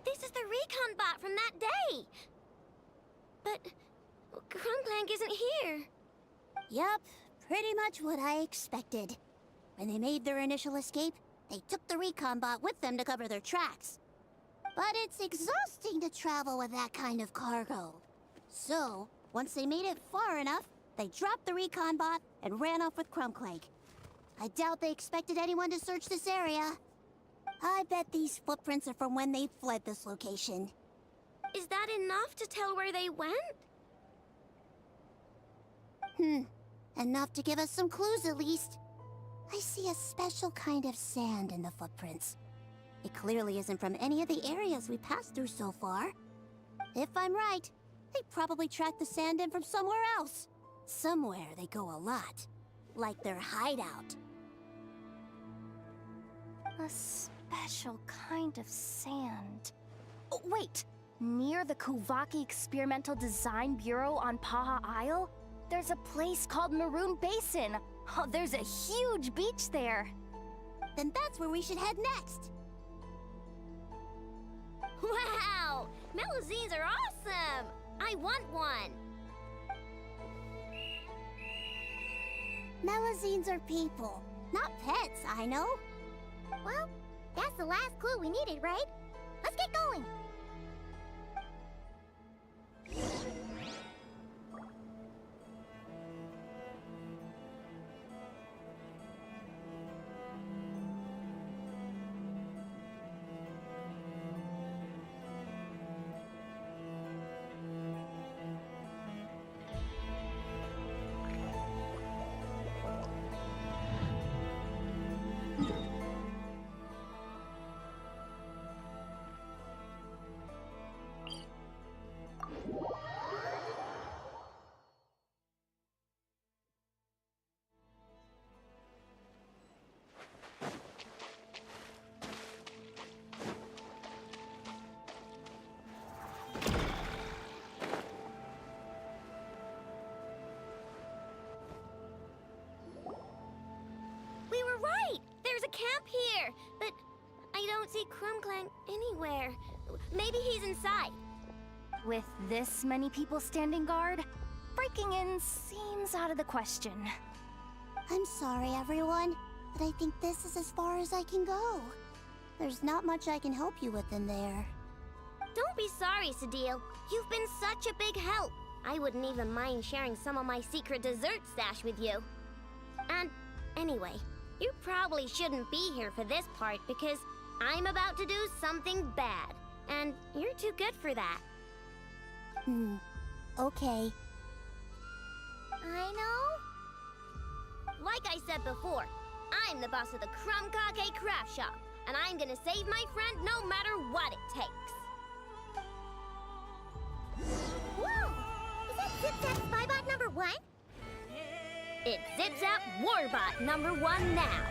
S8: This is the recon bot from that day! But Krumklank isn't here.
S17: Yup, pretty much what I expected. When they made their initial escape, they took the recon bot with them to cover their tracks. But it's exhausting to travel with that kind of cargo. So, once they made it far enough, they dropped the recon bot and ran off with Krumklank. I doubt they expected anyone to search this area. I bet these footprints are from when they fled this location.
S8: Is that enough to tell where they went?
S17: Enough to give us some clues at least. I see a special kind of sand in the footprints. It clearly isn't from any of the areas we passed through so far. If I'm right, they probably tracked the sand in from somewhere else. Somewhere they go a lot. Like their hideout.
S3: A special kind of sand. Oh, wait! Near the Kuvaki Experimental Design Bureau on Paha Isle, there's a place called Maroon Basin. Oh, there's a huge beach there.
S17: Then that's where we should head next.
S8: Wow! Melusines are awesome! I want one!
S17: Melusines are people, not pets, I know.
S1: Well, that's the last clue we needed, right? Let's get going!
S8: We were right! There's a camp here, but I don't see Krumklank anywhere. Maybe he's inside.
S3: With this many people standing guard, breaking in seems out of the question.
S17: I'm sorry, everyone, but I think this is as far as I can go. There's not much I can help you with in there.
S8: Don't be sorry, Sadil. You've been such a big help. I wouldn't even mind sharing some of my secret dessert stash with you. And anyway, you probably shouldn't be here for this part because I'm about to do something bad. And you're too good for that.
S17: Okay.
S8: I know. Like I said before, I'm the boss of the Crumb Cake Craft Shop, and I'm gonna save my friend no matter what it takes.
S1: Whoa! Is that Zip-Zap Spybot number 1?
S8: It's Zip-Zap Warbot number 1 now.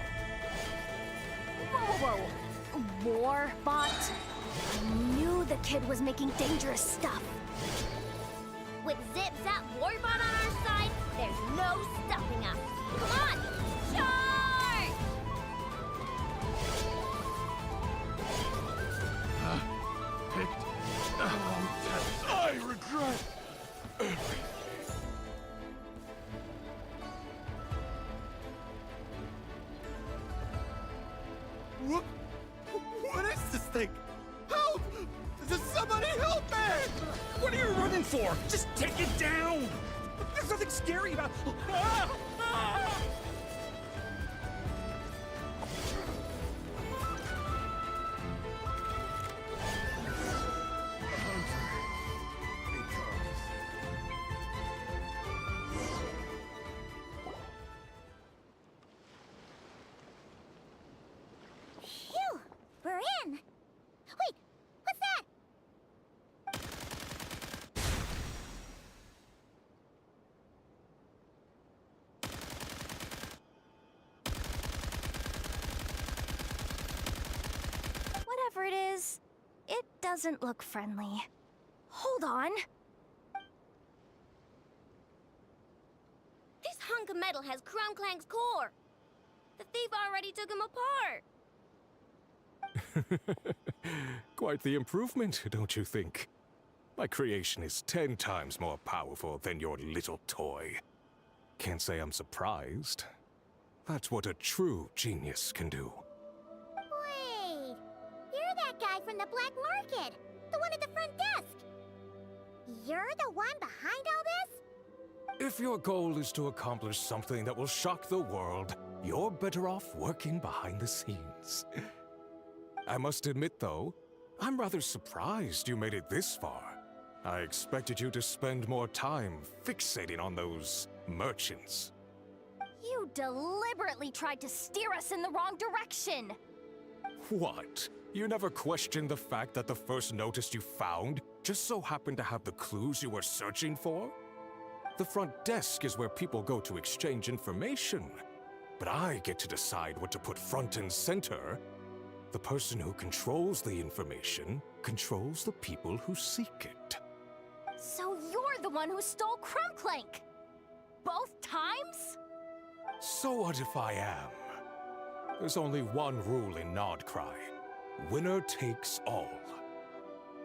S3: Whoa. Warbot? I knew the kid was making dangerous stuff.
S8: With Zip-Zap Warbot on our side, there's no stopping us. Come on, charge!
S2: I regret everything.
S18: What is this thing? Help! Does somebody help me?
S2: What are you running for? Just take it down!
S18: There's nothing scary about. Ah! Ah!
S1: Phew! We're in! Wait! What's that?
S3: Whatever it is, it doesn't look friendly. Hold on.
S8: This hunk of metal has Crumclank's core. The thief already took him apart.
S7: Quite the improvement, don't you think? My creation is 10 times more powerful than your little toy. Can't say I'm surprised. That's what a true genius can do.
S1: Wait! You're that guy from the black market! The one at the front desk! You're the one behind all this?
S7: If your goal is to accomplish something that will shock the world, you're better off working behind the scenes. I must admit, though, I'm rather surprised you made it this far. I expected you to spend more time fixating on those merchants.
S3: You deliberately tried to steer us in the wrong direction!
S7: What? You never questioned the fact that the first notice you found just so happened to have the clues you were searching for? The front desk is where people go to exchange information. But I get to decide what to put front and center. The person who controls the information controls the people who seek it.
S3: So you're the one who stole Crumclank! Both times?
S7: So what if I am? There's only one rule in Nodcry. Winner takes all.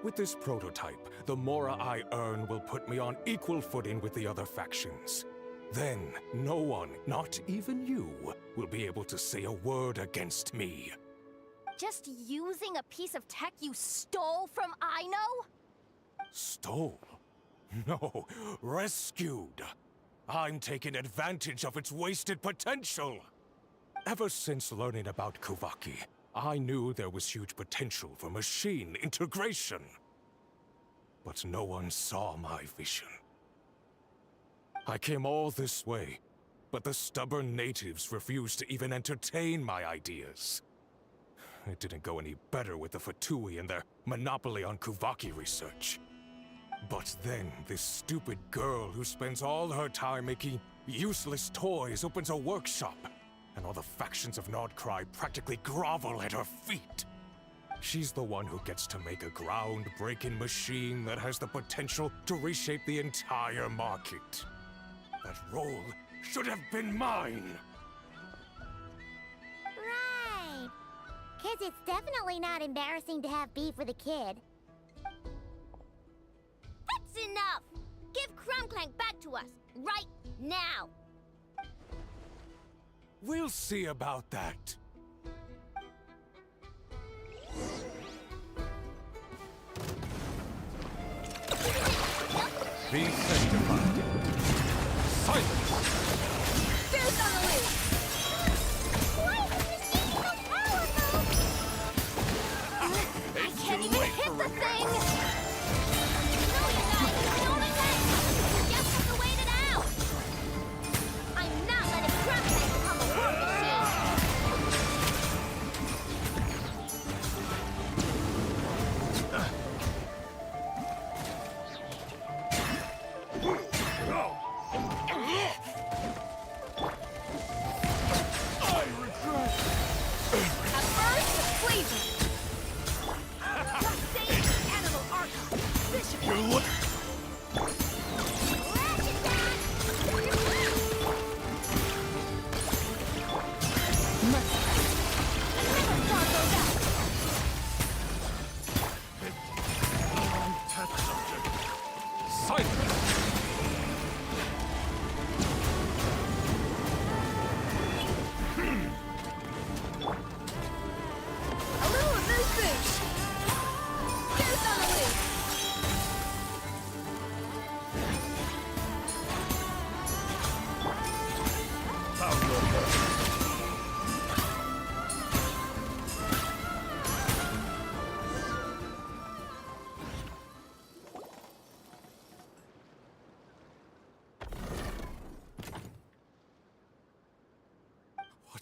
S7: With this prototype, the Mora I earn will put me on equal footing with the other factions. Then, no one, not even you, will be able to say a word against me.
S3: Just using a piece of tech you stole from Aino?
S7: Stole? No, rescued. I'm taking advantage of its wasted potential. Ever since learning about Kuvaki, I knew there was huge potential for machine integration. But no one saw my vision. I came all this way, but the stubborn natives refused to even entertain my ideas. It didn't go any better with the Fatui and their monopoly on Kuvaki research. But then, this stupid girl who spends all her time making useless toys opens a workshop, and all the factions of Nodcry practically grovel at her feet. She's the one who gets to make a ground-breaking machine that has the potential to reshape the entire market. That role should have been mine!
S1: Right. 'Cause it's definitely not embarrassing to have beef with a kid.
S8: That's enough! Give Crumclank back to us, right now!
S7: We'll see about that.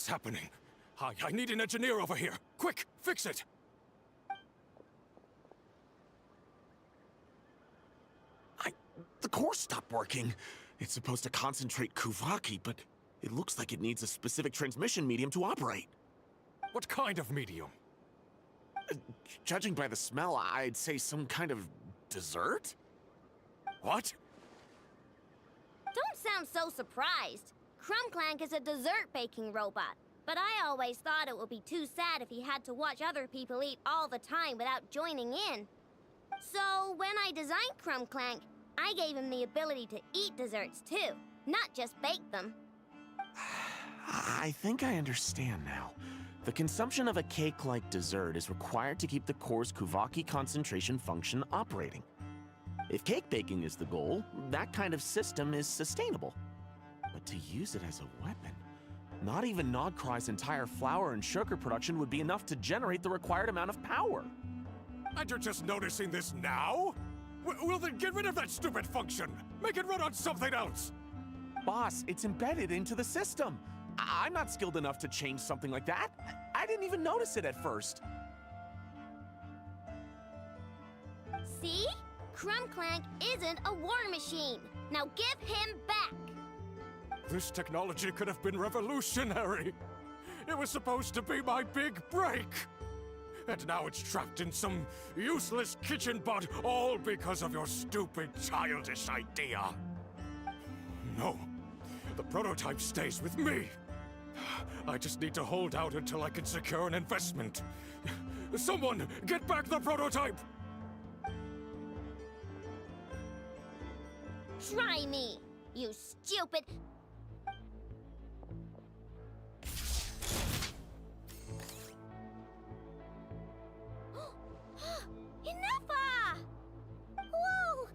S7: What's happening? I need an engineer over here. Quick, fix it!
S18: The core stopped working. It's supposed to concentrate Kuvaki, but it looks like it needs a specific transmission medium to operate.
S7: What kind of medium?
S18: Judging by the smell, I'd say some kind of dessert?
S7: What?
S8: Don't sound so surprised. Crumbclank is a dessert baking robot, but I always thought it would be too sad if he had to watch other people eat all the time without joining in. So when I designed Crumbclank, I gave him the ability to eat desserts too, not just bake them.
S18: I think I understand now. The consumption of a cake-like dessert is required to keep the core's Kuvaki concentration function operating. If cake baking is the goal, that kind of system is sustainable. But to use it as a weapon, not even Nodcry's entire flour and sugar production would be enough to generate the required amount of power.
S7: And you're just noticing this now? Well then get rid of that stupid function! Make it run on something else!
S18: Boss, it's embedded into the system. I'm not skilled enough to change something like that. I didn't even notice it at first.
S8: See? Crumbclank isn't a war machine. Now give him back!
S7: This technology could have been revolutionary. It was supposed to be my big break. And now it's trapped in some useless kitchen bot, all because of your stupid, childish idea. No, the prototype stays with me. I just need to hold out until I can secure an investment. Someone, get back the prototype!
S8: Try me, you stupid... Enough! Whoa!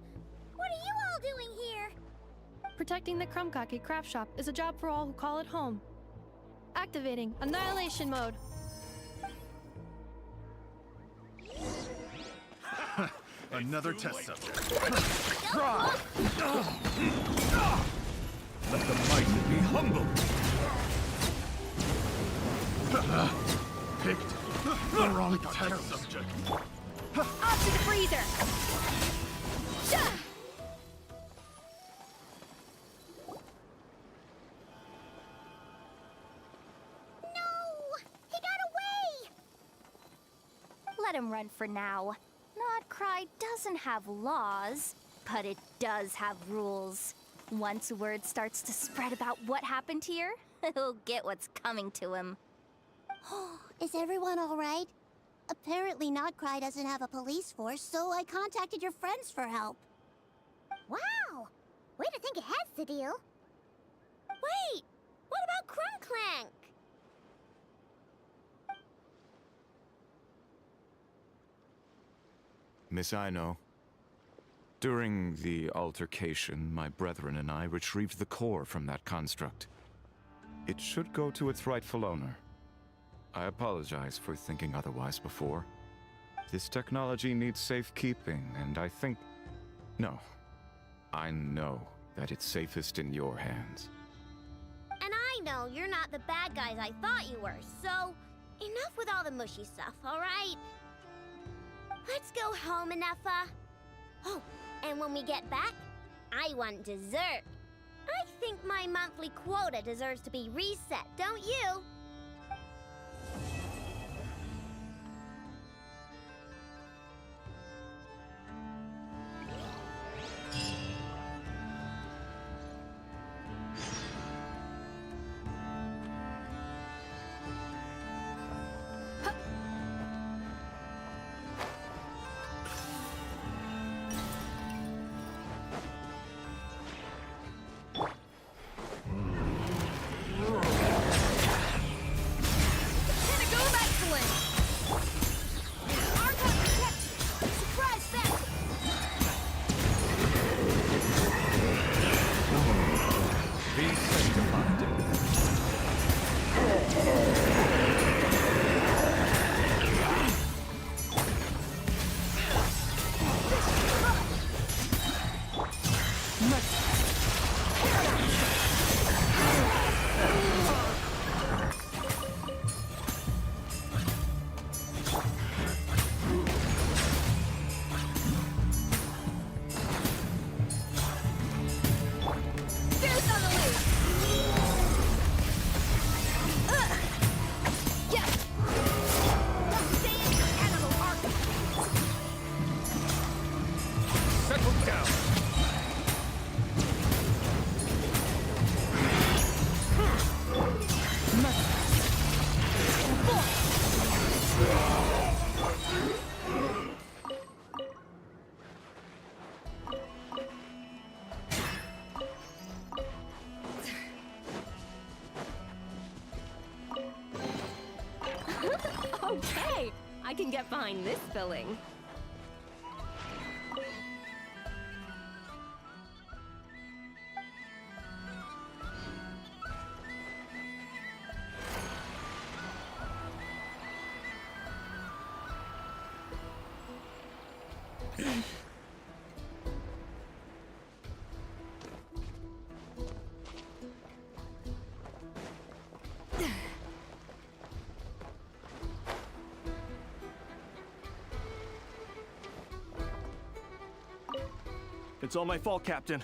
S8: What are you all doing here?
S15: Protecting the Krumkake craft shop is a job for all who call it home. Activating Annihilation Mode.
S19: Another test subject. Try! Let the mighty be humbled! Picked the wrong test subject.
S3: Off to the freezer! Let him run for now. Nodcry doesn't have laws, but it does have rules. Once word starts to spread about what happened here, he'll get what's coming to him.
S17: Is everyone all right? Apparently Nodcry doesn't have a police force, so I contacted your friends for help.
S1: Wow! Way to think ahead, Sadil.
S8: Wait! What about Crumbclank?
S12: Miss Aino, during the altercation, my brethren and I retrieved the core from that construct. It should go to its rightful owner. I apologize for thinking otherwise before. This technology needs safekeeping, and I think... No. I know that it's safest in your hands.
S8: And I know you're not the bad guys I thought you were, so... Enough with all the mushy stuff, alright? Let's go home, Enougha. Oh, and when we get back, I want dessert. I think my monthly quota deserves to be reset, don't you?
S6: Okay, I can get behind this filling.
S20: It's all my fault, Captain.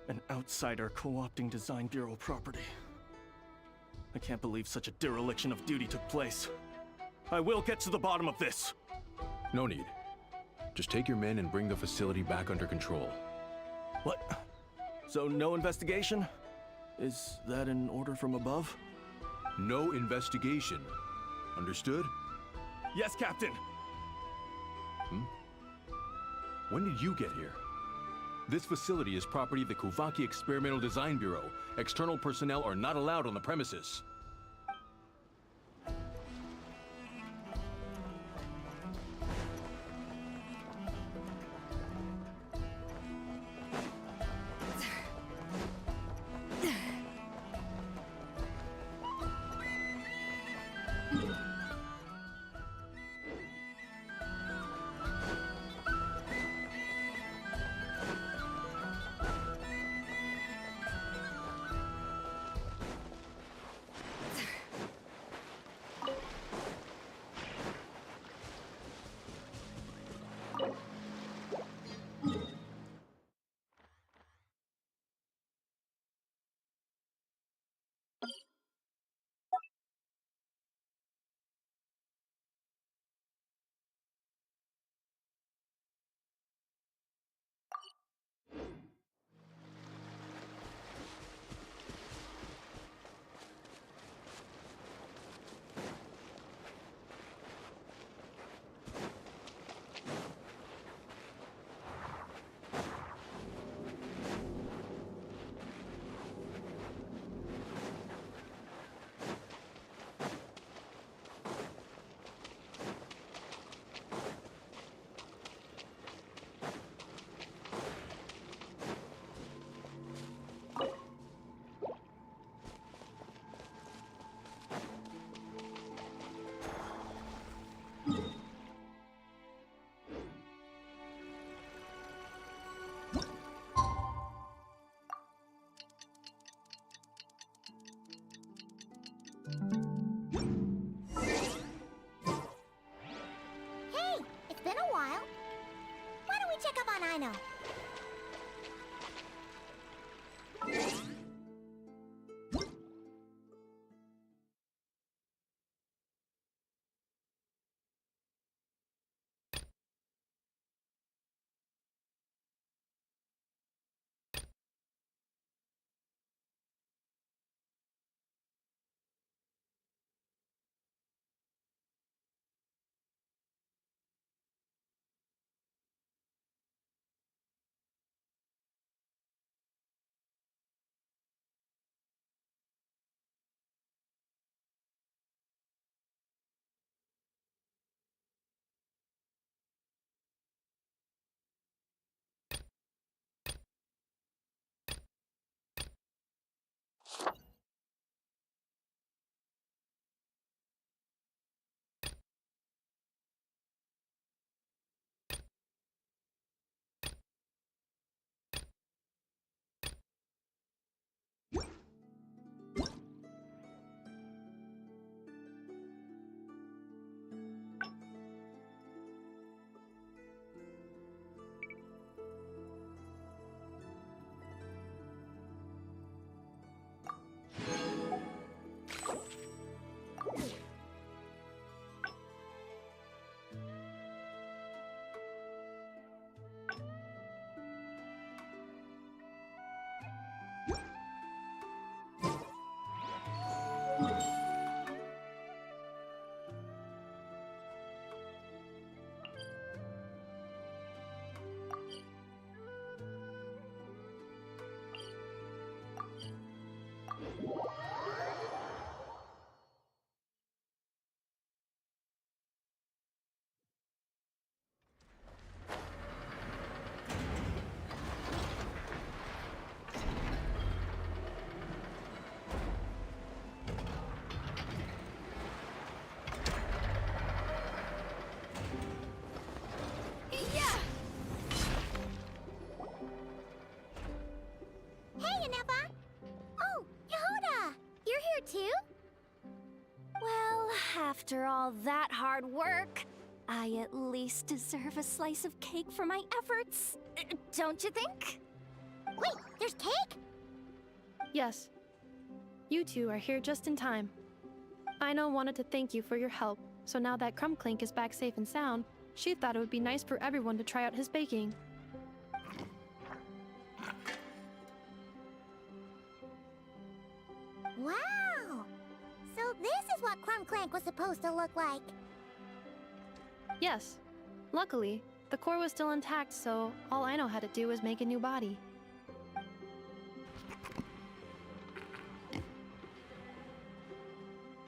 S20: An outsider co-opting Design Bureau property. I can't believe such a dereliction of duty took place. I will get to the bottom of this.
S21: No need. Just take your men and bring the facility back under control.
S20: What? So no investigation? Is that an order from above?
S21: No investigation. Understood?
S20: Yes, Captain!
S21: When did you get here? This facility is property of the Kuvaki Experimental Design Bureau. External personnel are not allowed on the premises.
S1: Hey, it's been a while. Why don't we check up on Ino?
S8: too?
S3: Well, after all that hard work, I at least deserve a slice of cake for my efforts. Don't you think?
S1: Wait, there's cake?
S15: Yes. You two are here just in time. Aino wanted to thank you for your help, so now that Crumbclink is back safe and sound, she thought it would be nice for everyone to try out his baking.
S1: Wow! So this is what Crumbclank was supposed to look like.
S15: Yes. Luckily, the core was still intact, so all Aino had to do was make a new body.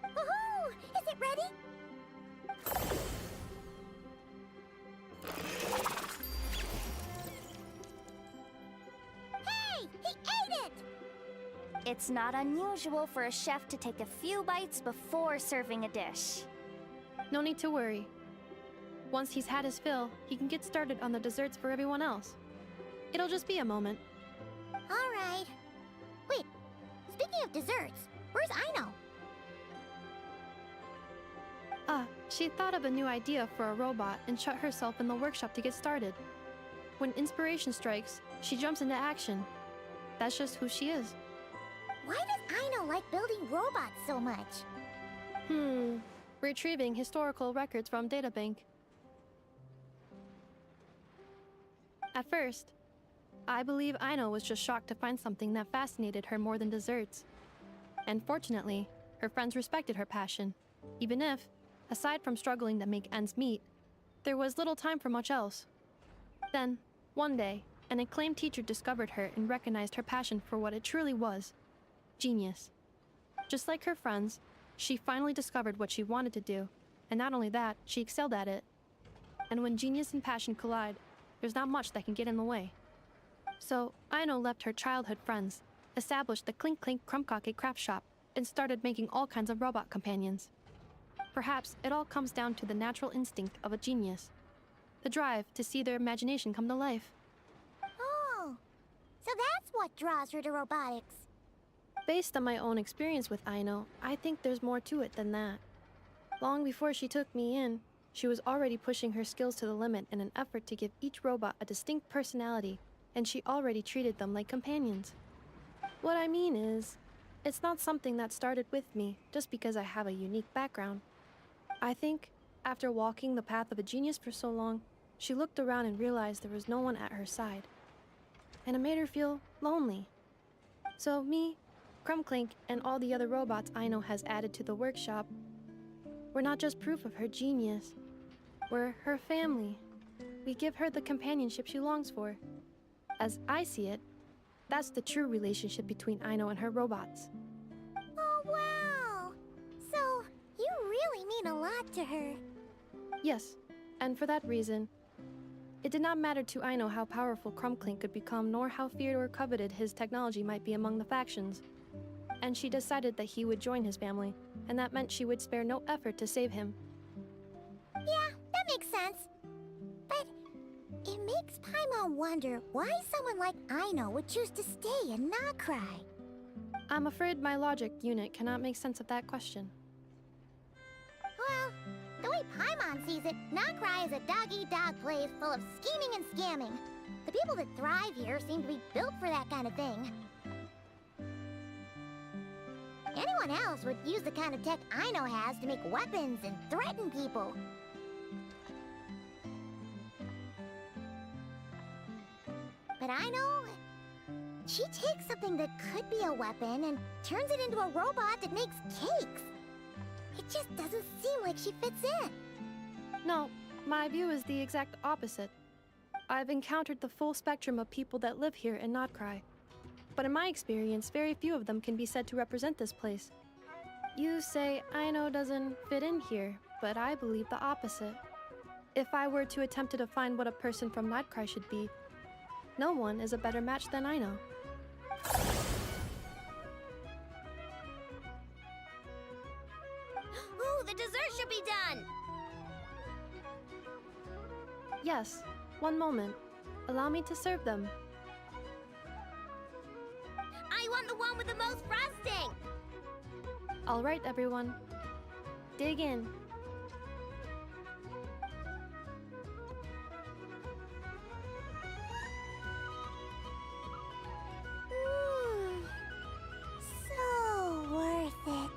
S1: Woohoo! Is it ready? Hey! He ate it!
S3: It's not unusual for a chef to take a few bites before serving a dish.
S15: No need to worry. Once he's had his fill, he can get started on the desserts for everyone else. It'll just be a moment.
S1: All right. Wait, speaking of desserts, where's Aino?
S15: She thought of a new idea for a robot and shut herself in the workshop to get started. When inspiration strikes, she jumps into action. That's just who she is.
S1: Why does Aino like building robots so much?
S15: Retrieving historical records from databank. At first, I believe Aino was just shocked to find something that fascinated her more than desserts. And fortunately, her friends respected her passion, even if, aside from struggling to make ends meet, there was little time for much else. Then, one day, an acclaimed teacher discovered her and recognized her passion for what it truly was: genius. Just like her friends, she finally discovered what she wanted to do, and not only that, she excelled at it. And when genius and passion collide, there's not much that can get in the way. So, Aino left her childhood friends, established the Clink Clink Crumbkake craft shop, and started making all kinds of robot companions. Perhaps it all comes down to the natural instinct of a genius, the drive to see their imagination come to life.
S1: Oh, so that's what draws her to robotics.
S15: Based on my own experience with Aino, I think there's more to it than that. Long before she took me in, she was already pushing her skills to the limit in an effort to give each robot a distinct personality, and she already treated them like companions. What I mean is, it's not something that started with me just because I have a unique background. I think, after walking the path of a genius for so long, she looked around and realized there was no one at her side. And it made her feel lonely. So me, Crumbclink, and all the other robots Aino has added to the workshop, we're not just proof of her genius. We're her family. We give her the companionship she longs for. As I see it, that's the true relationship between Aino and her robots.
S1: Oh, wow! So, you really mean a lot to her.
S15: Yes, and for that reason, it did not matter to Aino how powerful Crumbclink could become, nor how feared or coveted his technology might be among the factions. And she decided that he would join his family, and that meant she would spare no effort to save him.
S1: Yeah, that makes sense. But it makes Paimon wonder why someone like Aino would choose to stay in Nacry.
S15: I'm afraid my logic unit cannot make sense of that question.
S1: Well, the way Paimon sees it, Nacry is a dog-eat-dog place full of scheming and scamming. The people that thrive here seem to be built for that kind of thing. Anyone else would use the kind of tech Aino has to make weapons and threaten people. But Aino, she takes something that could be a weapon and turns it into a robot that makes cakes. It just doesn't seem like she fits in.
S15: No, my view is the exact opposite. I've encountered the full spectrum of people that live here in Notcry. But in my experience, very few of them can be said to represent this place. You say Aino doesn't fit in here, but I believe the opposite. If I were to attempt to define what a person from Notcry should be, no one is a better match than Aino.
S8: Ooh, the dessert should be done!
S15: Yes, one moment. Allow me to serve them.
S8: I want the one with the most frosting!
S15: All right, everyone. Dig in.
S17: So worth it.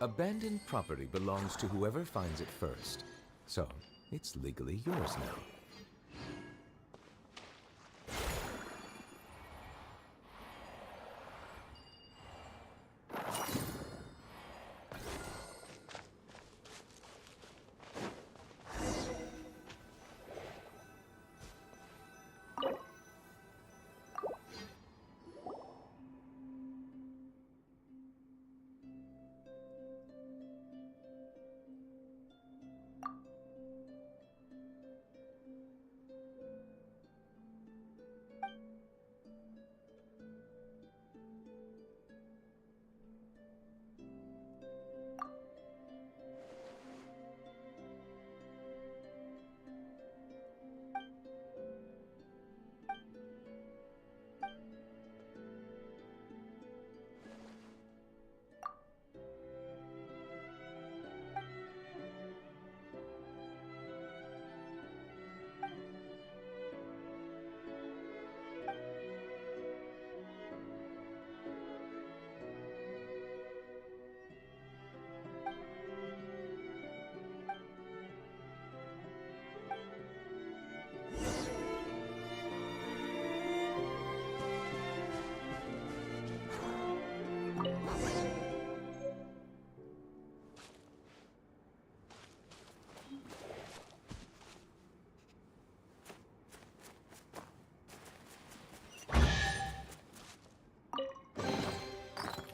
S4: Abandoned property belongs to whoever finds it first. So, it's legally yours now.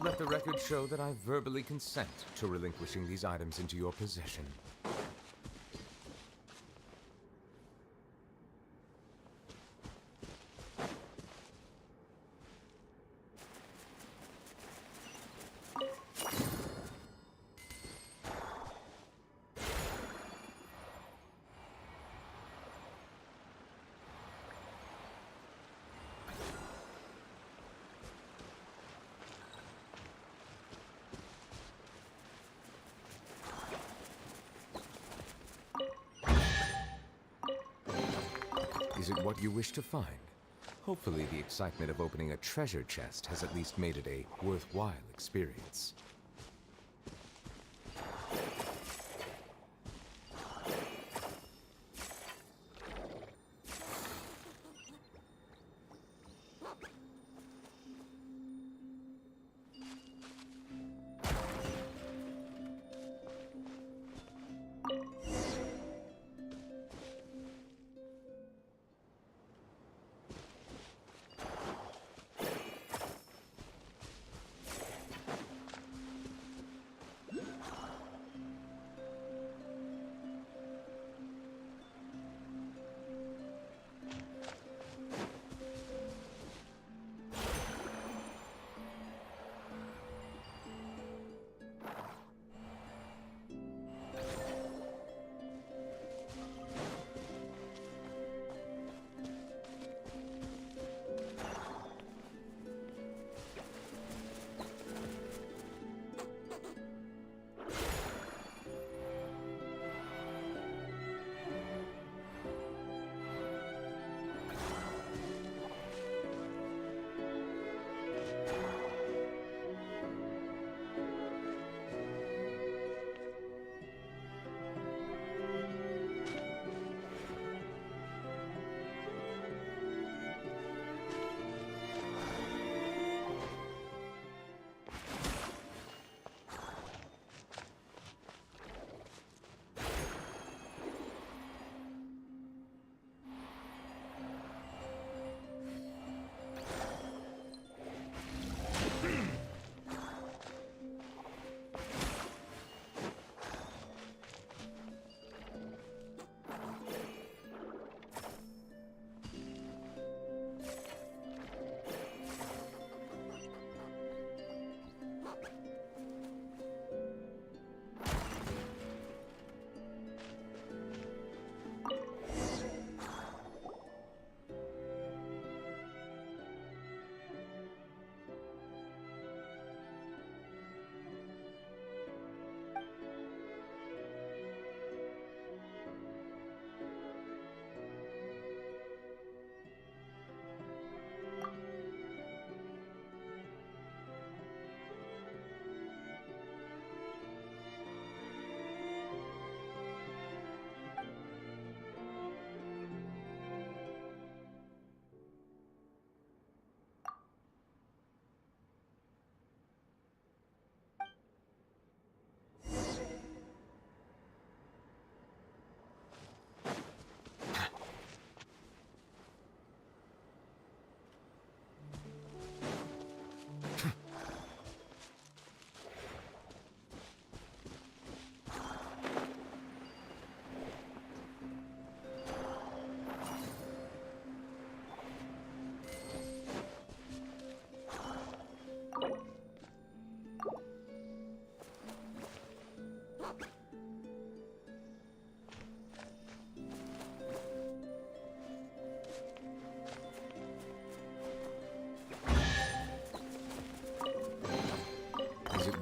S4: Let the record show that I verbally consent to relinquishing these items into your possession. Is it what you wish to find? Hopefully the excitement of opening a treasure chest has at least made it a worthwhile experience.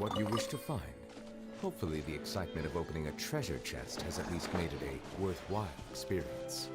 S4: what you wish to find. Hopefully the excitement of opening a treasure chest has at least made it a worthwhile experience.